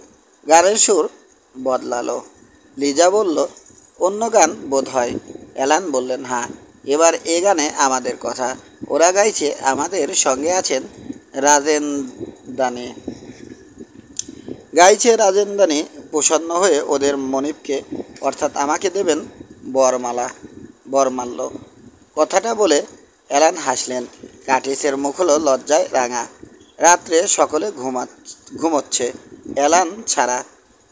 [SPEAKER 1] গানের সুর বদলালো। লিজা বলল, অন্য গান বোধ হয়। অ্যালান বললেন, হ্যাঁ, এবার এ গানে আমাদের কথা। ওরা গাইছে, আমাদের সঙ্গে আছেন রাজেন্দ্রানী। গাইছে রাজেন্দ্রানী প্রসন্ন হয়ে ওদের মনিবকে, অর্থাৎ আমাকে দেবেন বরমাল্য। কথাটা বলে অ্যালান হাসলেন। কার্টিসের মুখ হলো লজ্জায় রাঙা। রাত্রে সকলে ঘুমোচ্ছে, অ্যালান ছাড়া।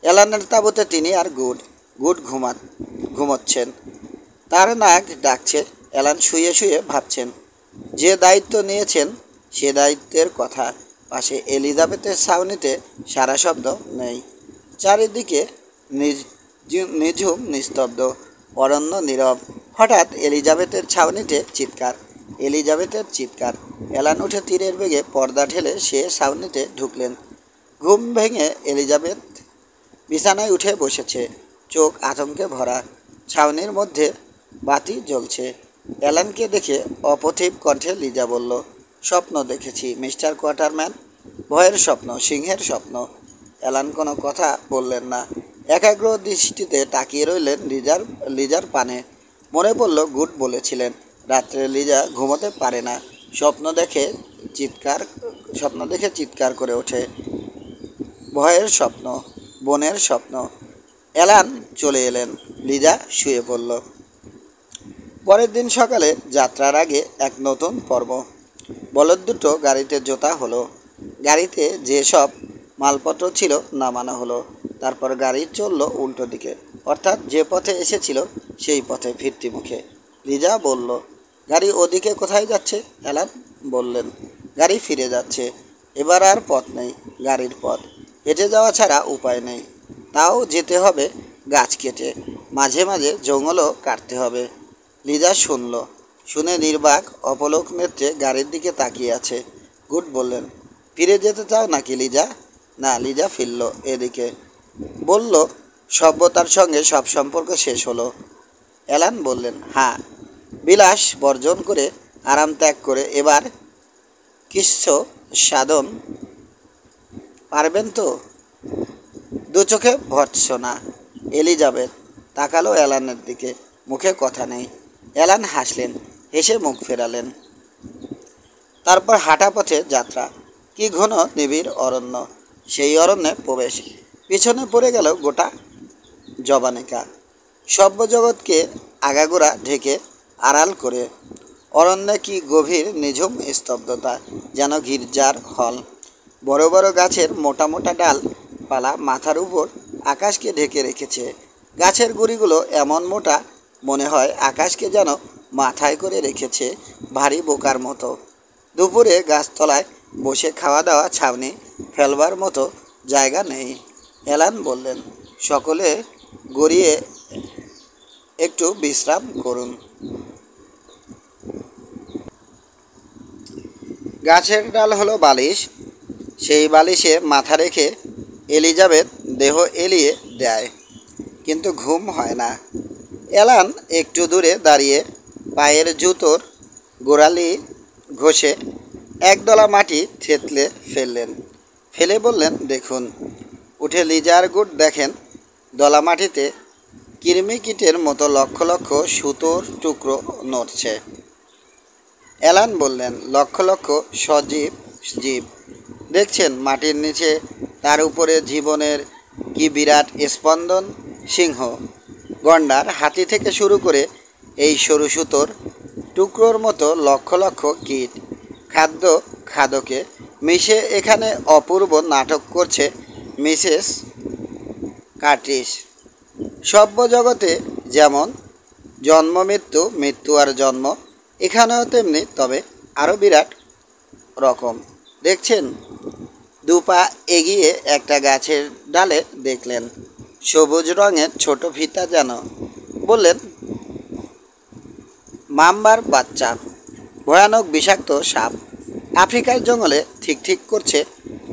[SPEAKER 1] অ্যালানের তাঁবুতে তিনি আর গুড ঘুমোচ্ছেন। তার নাক ডাকছে। অ্যালান শুয়ে শুয়ে ভাবছেন, যে দায়িত্ব নিয়েছেন সে দায়িত্বের কথা। পাশে এলিজাবেথের ছাউনিতে সারা শব্দ নেই। চারিদিকে নিঝুম নিস্তব্ধ, অরণ্য নীরব। হঠাৎ এলিজাবেথের ছাউনিতে এলিজাবেথের চিৎকার। অ্যালান উঠে তীরের বেগে পর্দা ঠেলে সে ছাউনিতে ঢুকলেন। ঘুম ভেঙে এলিজাবেথ বিছানায় উঠে বসেছে, চোখ আতঙ্কে ভরা। ছাউনির মধ্যে বাতি জ্বলছে। অ্যালানকে দেখে অপথিব কণ্ঠে লিজা বলল, স্বপ্ন দেখেছি মিস্টার কোয়ার্টারম্যান, ভয়ের স্বপ্ন, সিংহের স্বপ্ন। অ্যালান কোনো কথা বললেন না, একাগ্র দৃষ্টিতে তাকিয়ে রইলেন লিজার পানে। মনে পড়ল, গুড বলেছিলেন রাত্রে লিজা ঘুমোতে পারে না, স্বপ্ন দেখে চিৎকার করে ওঠে। ভয়ের স্বপ্ন, বনের স্বপ্ন। অ্যালান চলে এলেন, লিজা শুয়ে পড়ল। পরের দিন সকালে যাত্রার আগে এক নতুন পর্ব। বলদ দুটো গাড়িতে জোতা হলো। গাড়িতে যেসব মালপত্র ছিল নামানো হলো। তারপর গাড়ি চলল উল্টো দিকে, অর্থাৎ যে পথে এসেছিল সেই পথে ফিরতি মুখে। লিজা বলল, গাড়ি ওদিকে কোথায় যাচ্ছে? অ্যালান বললেন, গাড়ি ফিরে যাচ্ছে। এবার আর পথ নেই, গাড়ির পথ। হেঁটে যাওয়া ছাড়া উপায় নেই, তাও যেতে হবে গাছ কেটে। মাঝে মাঝে জঙ্গলও কাটতে হবে। লিজা শুনল, শুনে নির্বাক অপলক নেত্রে গাড়ির দিকে তাকিয়ে আছে। গুড বললেন, ফিরে যেতে চাও নাকি লিজা? না, লিজা ফিরল এদিকে। বলল, সভ্যতার সঙ্গে সব সম্পর্ক শেষ হলো। অ্যালান বললেন, হ্যাঁ। বিলাস বর্জন করে, আরাম ত্যাগ করে এবার কৃচ্ছ সাধন পারবেন তো? দু চোখে ভর্ৎসনা। এলিজাবেথ তাকালো অ্যালানের দিকে, মুখে কথা নেই। অ্যালান হাসলেন, হেসে মুখ ফেরালেন। তারপর হাঁটা পথে যাত্রা। কি ঘন নিবিড় অরণ্য! সেই অরণ্যে প্রবেশ। পিছনে পড়ে গেল গোটা জবানিকা, সভ্য জগৎকে আগাগোড়া ঢেকে আড়াল করে। অরণ্যে কি গভীর নিঝুম স্তব্ধতা, যেন গির্জার হল। বড় বড় গাছের মোটা মোটা ডালপালা মাথার উপর আকাশকে ঢেকে রেখেছে। গাছের গুঁড়িগুলো এমন মোটা, মনে হয় আকাশকে যেন মাথায় করে রেখেছে ভারী বোকার মতো। দুপুরে গাছতলায় বসে খাওয়া দাওয়া ছাউনি ফেলবার মতো জায়গা নেই। অ্যালান বললেন, সকলে গড়িয়ে একটু বিশ্রাম করুন। গাছের ডাল হলো বালিশ, সেই বালিশে মাথা রেখে এলিজাবেথ দেহ এলিয়ে দেয়, কিন্তু ঘুম হয় না। অ্যালান একটু দূরে দাঁড়িয়ে পায়ের জুতোর গোড়ালি ঘষে একদলা মাটি থেতলে ফেললেন। ফেলে বললেন, দেখুন। উঠে লিজার গুড দেখেন দলা মাটিতে কিরমিকিটের মতো লক্ষ লক্ষ সুতোর টুকরো নড়ছে। অ্যালান বললেন, লক্ষ লক্ষ সজীব জীব দেখছেন মাটির নিচে, তার উপরে জীবনের কি বিরাট স্পন্দন। সিংহ, গন্ডার, হাতি থেকে শুরু করে এই সরু সুতোর টুকরোর মতো লক্ষ লক্ষ কীট খাদ্য খাদকে মিশে এখানে অপূর্ব নাটক করছে মিসেস কার্টিস। সভ্য জগতে যেমন জন্ম মৃত্যু, মৃত্যু আর জন্ম, এখানেও তেমনি, তবে আরও বিরাট রকম। দেখছেন? দুপা এগিয়ে একটা গাছের ডালে দেখলেন সবুজ রঙের ছোট ফিতা, যেন বললেন মাম্বার বাচ্চা, ভয়ানক বিষাক্ত সাপ। আফ্রিকার জঙ্গলে ঠিক ঠিক করছে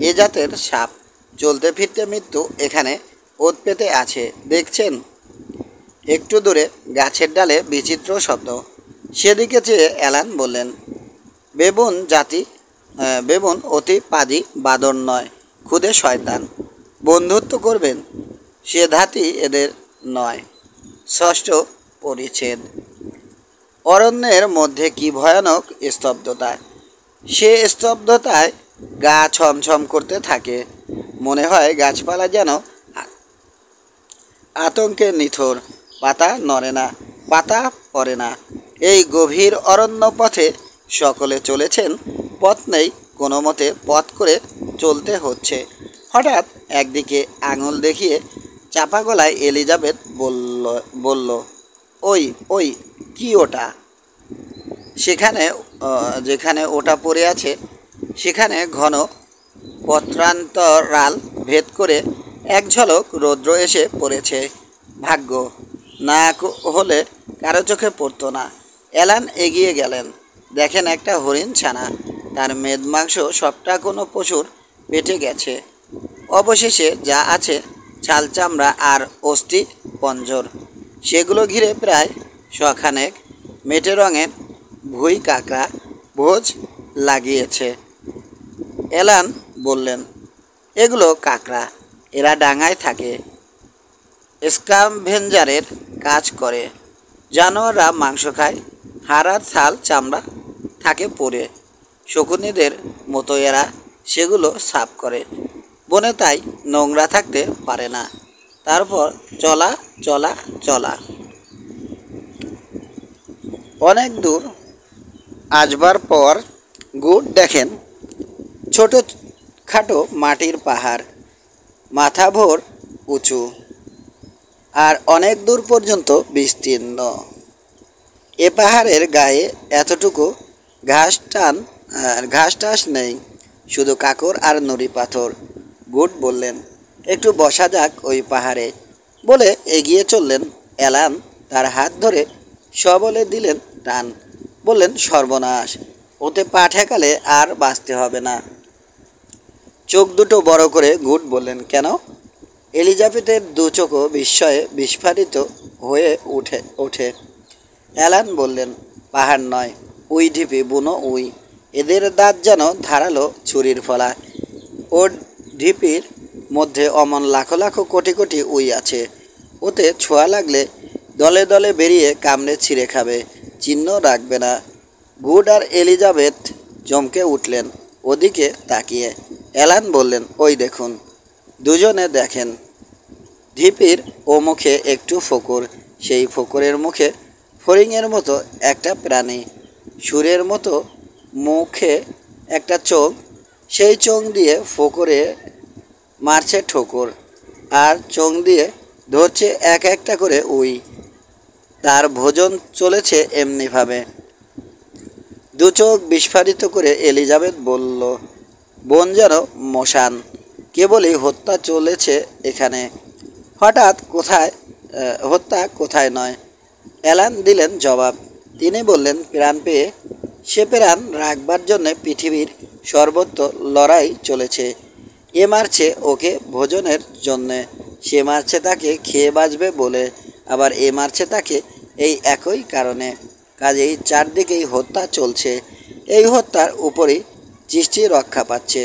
[SPEAKER 1] এ জাতের সাপ। চলতে ফিরতে মৃত্যু এখানে ওত পেতে আছে, দেখছেন? একটু দূরে গাছের ডালে বিচিত্র শব্দ। সেদিকে চেয়ে অ্যালান বললেন, বেবুন অতি পাজি বাদর নয়, খুদে শয়তান। বন্ধুত্ব করবেন সে ধাতি এদের নয়। ষষ্ঠ পরিচ্ছেদ। অরণ্যের মধ্যে কি ভয়ানক স্তব্ধতা! সে স্তব্ধতায় গা ছমছম করতে থাকে। মনে হয় গাছপালা যেন আতঙ্কে নিথর, পাতা নড়ে না, পাতা পড়ে না। এই গভীর অরণ্য পথে সকলে চলেছেন, পথ নেই, কোনো মতে পথ করে চলতে হচ্ছে। হঠাৎ একদিকে আঙুল দেখিয়ে চাপা গলায় এলিজাবেথ বলল, ওই ওই কি ওটা? যেখানে ওটা পড়ে আছে সেখানে ঘন পত্রান্তরাল ভেদ করে এক ঝলক রৌদ্র এসে পড়েছে। ভাগ্য না হলে কারো চোখে পড়তো না। অ্যালান এগিয়ে গেলেন, দেখেন একটা হরিণ ছানা, তার মেদ মাংস সবটা কোনো পশুর পেটে গেছে। অবশেষে যা আছে ছাল চামড়া আর অস্থি পঞ্জর, সেগুলো ঘিরে প্রায় শখানেক মেটে রঙের ভুই কাঁকড়া ভোজ লাগিয়েছে। অ্যালান বললেন, এগুলো কাঁকড়া, এরা ডাঙায় থাকে, স্ক্যাভেঞ্জারের কাজ করে। জানোয়াররা মাংস খায়, হাড় আর ছাল চামড়া থাকে পড়ে। শকুনিদের মতো এরা সেগুলো সাফ করে। বনে তাই নোংরা থাকতে পারে না। তারপর চলা চলা চলা অনেক দূর আসবার পর গুড দেখেন ছোট খাটো মাটির পাহাড়, মাথা ভোর উঁচু আর অনেক দূর পর্যন্ত বিস্তীর্ণ। এ পাহাড়ের গায়ে এতটুকু ঘাস টাস নেই, শুধু কাকর আর নুড়ি পাথর। গুড বললেন, একটু বসা যাক ওই পাহাড়ে, বলে এগিয়ে চললেন অ্যালান তার হাত ধরে সবলে দিলেন টান, বললেন, সর্বনাশ, ওতে পা ঠেকালে আর বাঁচতে হবে না। চোখ দুটো বড় করে গুড বললেন, কেন? এলিজাবেথের দু চোখও বিস্ময়ে বিস্ফারিত হয়ে ওঠে। অ্যালান বললেন, পাহাড় নয়, উই ঢিপি, বুনো উই। এদের দাঁত যেন ধারালো ছুরির ফলা। ওর ঢিপির মধ্যে অমন লাখো লাখো কোটি কোটি উই আছে। ওতে ছোঁয়া লাগলে দলে দলে বেরিয়ে কামড়ে ছিঁড়ে খাবে, চিহ্ন রাখবে না। গুড আর এলিজাবেথ চমকে উঠলেন ওদিকে তাকিয়ে। অ্যালান বললেন, ওই দেখুন। দুজনে দেখেন ঢিপির ও মুখে একটু ফোকর, সেই ফোকরের মুখে ফড়িংয়ের মতো একটা প্রাণী, সুরের মতো মুখে একটা চোখ, সেই চোখ দিয়ে ফোকরে মারছে ঠোকর, আর চোখ দিয়ে ধরছে এক একটা করে উই। তার ভোজন চলেছে এমনিভাবে। দু চোখ বিস্ফারিত করে এলিজাবেথ বলল, বন যেন মশান, কেবলই হত্যা চলেছে এখানে। হঠাৎ হত্যা কোথায় নয়। অ্যালান দিলেন জবাব। তিনি বললেন, প্রাণ পেয়ে সে প্রাণ রাখবার জন্যে পৃথিবীর সর্বত্র লড়াই চলেছে। এ মারছে ওকে ভোজনের জন্যে, সে মারছে তাকে খেয়ে বাঁচবে বলে, আবার এ মারছে তাকে এই একই কারণে। কাজেই চারদিকেই হত্যা চলছে। এই হত্যার উপরই সৃষ্টি রক্ষা পাচ্ছে।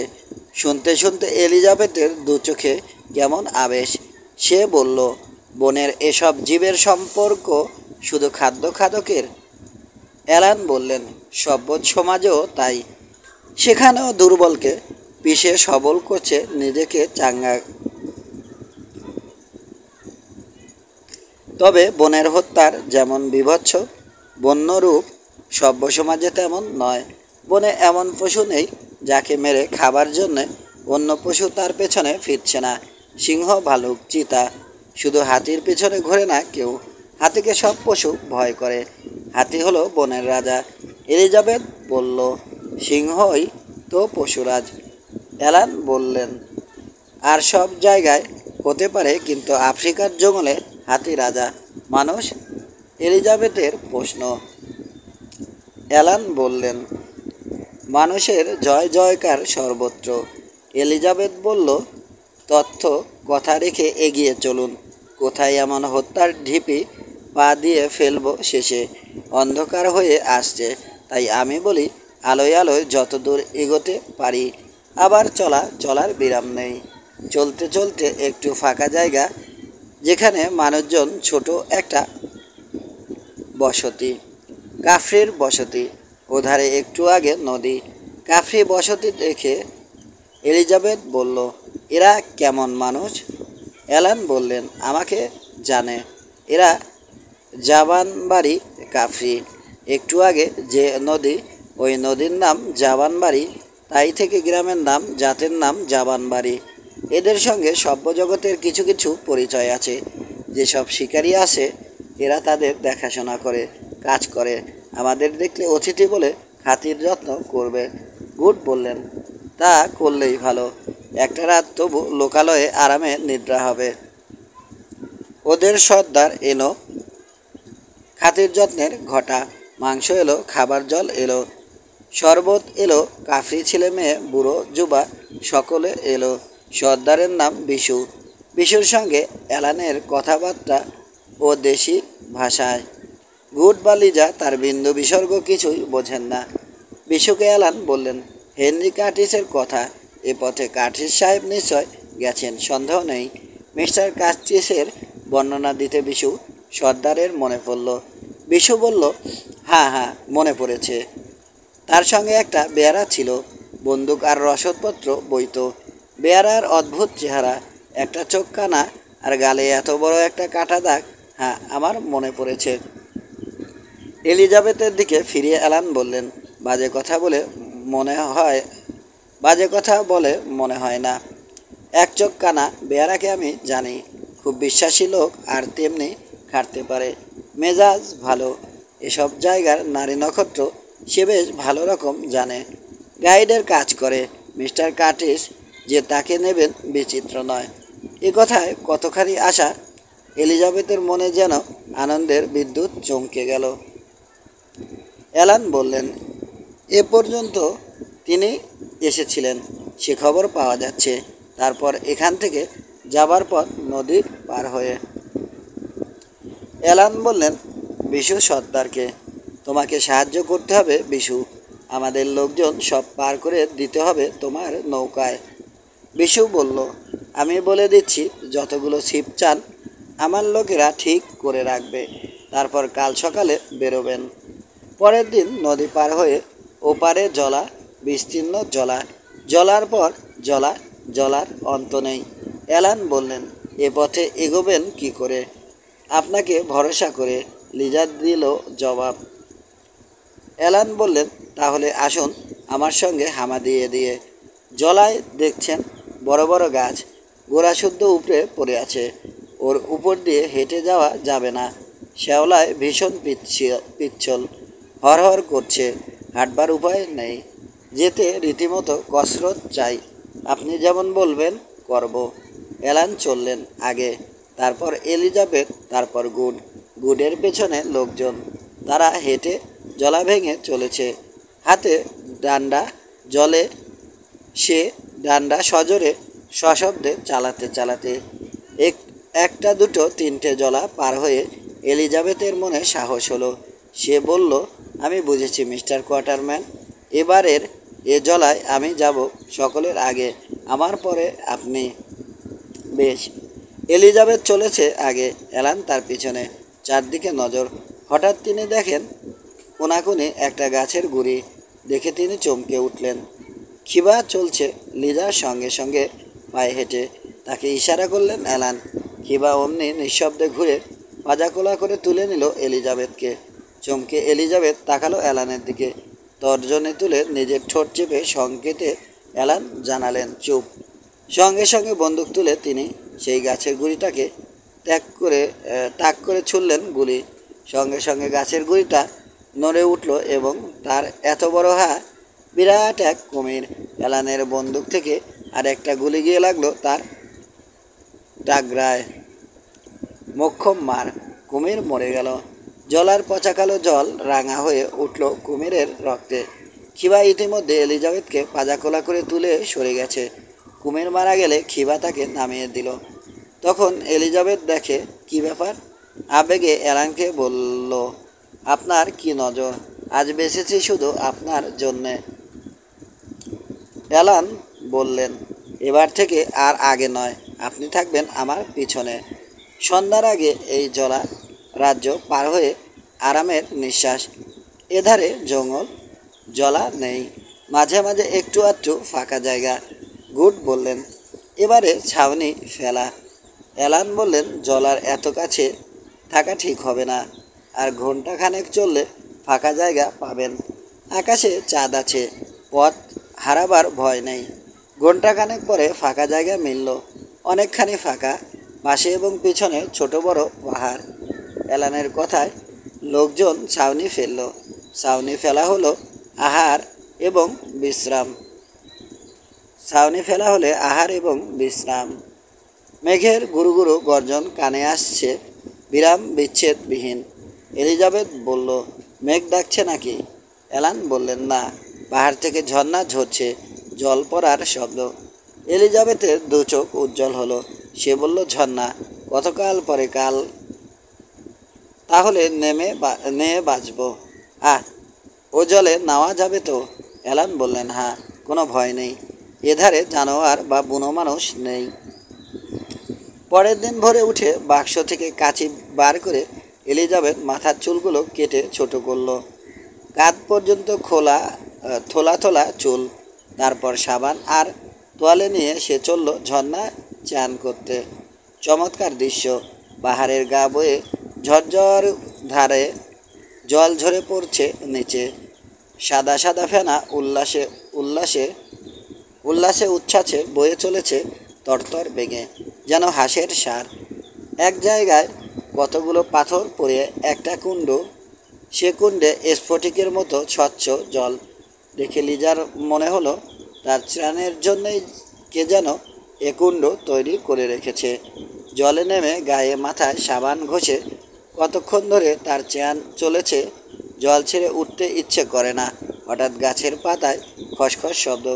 [SPEAKER 1] শুনতে শুনতে এলিজাবেথের দু চোখে কেমন আবেশ। সে বলল, বনের এসব জীবের সম্পর্ক শুধু খাদ্য খাদকের? অ্যালান বললেন, সভ্য সমাজেও তাই। সেখানেও দুর্বলকে পিষে সবল করছে নিজেকে চাঙ্গা। তবে বনের হত্যার যেমন বীভৎস বন্যরূপ, সভ্য সমাজে তেমন নয়। বনে এমন পশু নেই যাকে মেরে খাবার জন্যে অন্য পশু তার পেছনে ফিরছে না। সিংহ, ভালুক, চিতা, শুধু হাতির পেছনে ঘোরে না কেউ। হাতিকে সব পশু ভয় করে। হাতি হলো বনের রাজা। এলিজাবেথ বলল, সিংহই তো পশুরাজ। অ্যালান বললেন, আর সব জায়গায় হতে পারে, কিন্তু আফ্রিকার জঙ্গলে হাতি রাজা। মানুষ? এলিজাবেথের প্রশ্ন। অ্যালান বললেন, মানুষের জয় জয়কার সর্বত্র। এলিজাবেথ বলল, তথ্য কথা রেখে এগিয়ে চলুন। কোথায় এমন হত্যার ঢিপি পা দিয়ে ফেলব শেষে? অন্ধকার হয়ে আসছে, তাই আমি বলি, আলোয় আলোয় যত দূর এগোতে পারি। আবার চলার বিরাম নেই। চলতে চলতে একটু ফাঁকা জায়গা, যেখানে মানুষজন, ছোট একটা বসতি, কাফরির বসতি। ওধারে একটু আগে নদী। কাফরি বসতি দেখে এলিজাবেথ বলল, এরা কেমন মানুষ? অ্যালান বললেন, আমাকে জানে। এরা জাবানবাড়ি কাফরি। একটু আগে যে নদী, ওই নদীর নাম জাবানবাড়ি, তাই থেকে গ্রামের নাম, জাতের নাম জাবানবাড়ি। এদের সঙ্গে সভ্য জগতের কিছু কিছু পরিচয় আছে। যেসব শিকারী আসে, এরা তাদের দেখাশোনা করে, কাজ করে। আমাদের দেখলে অতিথি বলে খাতির যত্ন করবে। গুড বললেন, তা করলেই ভালো। একটা রাত তবু লোকালয়ে আরামে নিদ্রা হবে। ওদের সর্দার এলো, খাতির যত্নের ঘটা, মাংস এলো, খাবার জল এলো, শরবত এলো। কাফরি ছেলে মেয়ে, বুড়ো যুবা সকলে এলো। সর্দারের নাম বিশু। বিশুর সঙ্গে অ্যালানের কথাবার্তা ও দেশি ভাষায়। গুড বা লিজা তার বিন্দু বিসর্গ কিছুই বোঝেন না। বিশুকে অ্যালান বললেন, হেনরি কার্টিসের কথা। এ পথে কার্টিস সাহেব নিশ্চয় গেছেন, সন্দেহ নেই। মিস্টার কার্টিসের বর্ণনা দিতে বিশু সর্দারের মনে পড়ল। বিশু বলল, হ্যাঁ, মনে পড়েছে। তার সঙ্গে একটা বেয়ারা ছিল, বন্দুক আর রসদপত্র বইত। বেয়ারার অদ্ভুত চেহারা, একটা চোখ কানা, আর গালে এত বড় একটা কাটা দাগ। হ্যাঁ, আমার মনে পড়েছে। এলিজাবেথের দিকে ফিরিয়ে অ্যালান বললেন, বাজে কথা বলে মনে হয় না। এক চোখ কানা বেয়ারাকে আমি জানি, খুব বিশ্বাসী লোক, আর তেমনি খাটতে পারে, মেজাজ ভালো। এসব জায়গার নারী নক্ষত্র সে বেশ ভালো রকম জানে। গাইডের কাজ করে। মিস্টার কার্টিস যে তাকে নেবেন বিচিত্র নয়। এ কথায় কতখানি আশা এলিজাবেথের মনে যেন আনন্দের বিদ্যুৎ চমকে গেল। অ্যালান বললেন, এ পর্যন্ত তিনি এসেছিলেন সে খবর পাওয়া যাচ্ছে। তারপর এখান থেকে যাবার পর নদী পার হয়ে। অ্যালান বললেন, বিশু সর্দারকে তোমাকে সাহায্য করতে হবে বিশু। আমাদের লোকজন সব পার করে দিতে হবে তোমার নৌকায়। বিশু বলল, আমি বলে দিচ্ছি যতগুলো ছিপ চান আমার লোকেরা ঠিক করে রাখবে। তারপর কাল সকালে বেরোবেন। পরের দিন নদী পার হয়ে ওপারে জলা, বিস্তীর্ণ জলা, জলার পর জলা, জলার অন্ত নেই। অ্যালান বললেন, এ পথে এগোবেন কি করে? আপনাকে ভরসা করে। লিজা দিল জবাব। অ্যালান বললেন, তাহলে আসুন আমার সঙ্গে হামা দিয়ে দিয়ে। জলায় দেখছেন বড় বড় গাছ, গোড়া শুদ্ধ উপরে পড়ে আছে। ওর উপর দিয়ে হেঁটে যাওয়া যাবে না। শ্যাওলায় ভীষণ পিচ্ছল, হরহর করছে, হাঁটবার উপায় নেই। যেতে রীতিমতো কসরত চাই। আপনি যেমন বলবেন করব। অ্যালান চললেন আগে, তারপর এলিজাবেথ, তারপর গুডের পেছনে লোকজন। তারা হেঁটে জলা ভেঙে চলেছে, হাতে ডান্ডা। জলে সে ডান্ডা সজোরে সশব্দে চালাতে চালাতে একটা দুটো তিনটে জলা পার হয়ে এলিজাবেথের মনে সাহস হলো। সে বলল, আমি বুঝেছি মিস্টার কোয়ার্টারম্যান, এবারের এ জলায় আমি যাব সকলের আগে, আমার পরে আপনি। বেশ। এলিজাবেথ চলেছে আগে, অ্যালান তার পিছনে। চারদিকে নজর। হঠাৎ তিনি দেখেন কোনাকুনি একটা গাছের গুঁড়ি। দেখে তিনি চমকে উঠলেন। খিবা চলছে লিজার সঙ্গে সঙ্গে পায়ে হেঁটে। তাকে ইশারা করলেন অ্যালান। খিবা অমনি নিঃশব্দে ঘুরে পাজাকোলা করে তুলে নিল এলিজাবেথকে। চমকে এলিজাবেথ তাকালো অ্যালানের দিকে। তর্জনী তুলে নিজের ঠোঁট চেপে সংকেতে অ্যালান জানালেন চুপ। সঙ্গে সঙ্গে বন্দুক তুলে তিনি সেই গাছের গুঁড়িটাকে তাক করে ছুড়লেন গুলি। সঙ্গে সঙ্গে গাছের গুঁড়িটা নড়ে উঠল এবং তার এত বড় বিরাট এক কুমির। অ্যালানের বন্দুক থেকে আর একটা গুলি গিয়ে লাগলো তার ডাগরায়। মোক্ষম মার। কুমির মরে গেল। জলার পচা কালো জল রাঙা হয়ে উঠল কুমিরের রক্তে। খিবা ইতিমধ্যে এলিজাবেথকে পাজাকোলা করে তুলে সরে গেছে। কুমির মারা গেলে খিবা তাকে নামিয়ে দিল। তখন এলিজাবেথ দেখে কি ব্যাপার। আবেগে অ্যালানকে বলল, আপনার কি নজর? আজ বেঁচেছি শুধু আপনার জন্যে। অ্যালান বললেন, এবার থেকে আর আগে নয়, আপনি থাকবেন আমার পিছনে। সন্ধ্যার আগে এই জলা রাজ্য পার হয়ে আরামের নিঃশ্বাস। এধারে জঙ্গল, জলা নেই, মাঝে মাঝে একটু আধটু ফাঁকা জায়গা। গুড বললেন, এবারে ছাউনি ফেলা। অ্যালান বললেন, জলার এত কাছে থাকা ঠিক হবে না। আর ঘন্টাখানেক চললে ফাঁকা জায়গা পাবেন। আকাশে চাঁদ আছে, পথ হারাবার ভয় নেই। ঘন্টাখানেক পরে ফাঁকা জায়গা মিলল, অনেকখানি ফাঁকা। পাশে এবং পিছনে ছোট বড় পাহাড়। অ্যালানের কথায় লোকজন ছাউনি ফেলল। ছাউনি ফেলা হলো আহার এবং বিশ্রাম। ছাউনি ফেলা হলে আহার এবং বিশ্রাম। মেঘের গুরু গুরু গর্জন কানে আসছে, বিরাম বিচ্ছেদবিহীন। এলিজাবেথ বলল, মেঘ ডাকছে নাকি? অ্যালান বললেন, না, পাহাড় থেকে ঝর্ণা ঝরছে, জল পড়ার শব্দ। এলিজাবেথের দু চোখ উজ্জ্বল হলো। সে বলল, ঝর্ণা কতকাল পরে কাল, তাহলে নেয়ে বাঁচব। ও জলে নাওয়া যাবে তো? অ্যালান বললেন, হ্যাঁ, কোনো ভয় নেই। এধারে জানোয়ার বা বুনো মানুষ নেই। পরের দিন ভোরে উঠে বাক্স থেকে কাঁচি বার করে এলিজাবেথ মাথার চুলগুলো কেটে ছোট করল। কাঁধ পর্যন্ত থোলা থোলা চুল। তারপর সাবান আর তোয়ালে নিয়ে সে চলল ঝর্ণায় চান করতে। চমৎকার দৃশ্য। পাহাড়ের গা বয়ে ঝরঝর ধারে জল ঝরে পড়ছে নিচে। সাদা সাদা ফেনা উল্লাসে উল্লাসে উল্লাসে উচ্ছ্বাসে বয়ে চলেছে তরতর বেগে, যেন হাঁসের সার। এক জায়গায় কতগুলো পাথর পড়ে একটা কুণ্ড। সে কুণ্ডে স্ফটিকের মতো স্বচ্ছ জল। দেখে লিজার মনে হলো তার স্নানের জন্যই কে যেন এ কুণ্ড তৈরি করে রেখেছে। জলে নেমে গায়ে মাথায় সাবান ঘষে কতক্ষণ ধরে তার চেয়ান চলেছে, জল ছেড়ে উঠতে ইচ্ছে করে না। হঠাৎ গাছের পাতায় খসখস শব্দ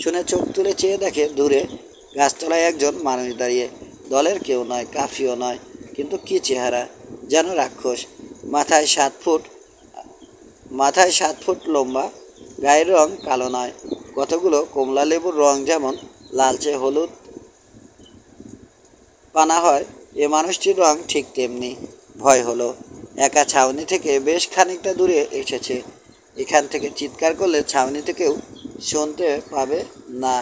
[SPEAKER 1] শুনে চোখ তুলে চেয়ে দেখে দূরে গাছতলায় একজন মানুষ দাঁড়িয়ে। দলের কেউ নয়, কাফিও নয়, কিন্তু কি চেহারা, যেন রাক্ষস। মাথায় 7 ফুট মাথায় 7 ফুট লম্বা, গায়ের রং কালো নয়, কতগুলো কমলা লেবুর রং যেমন লালচে হলুদ পানা হয়, এ মানুষটির রং ঠিক তেমনি। ভয় হলো। একা ছাউনি থেকে বেশ খানিকটা দূরে এসেছে। এখান থেকে চিৎকার করলে ছাউনিতে কেউ শুনতে পাবে না।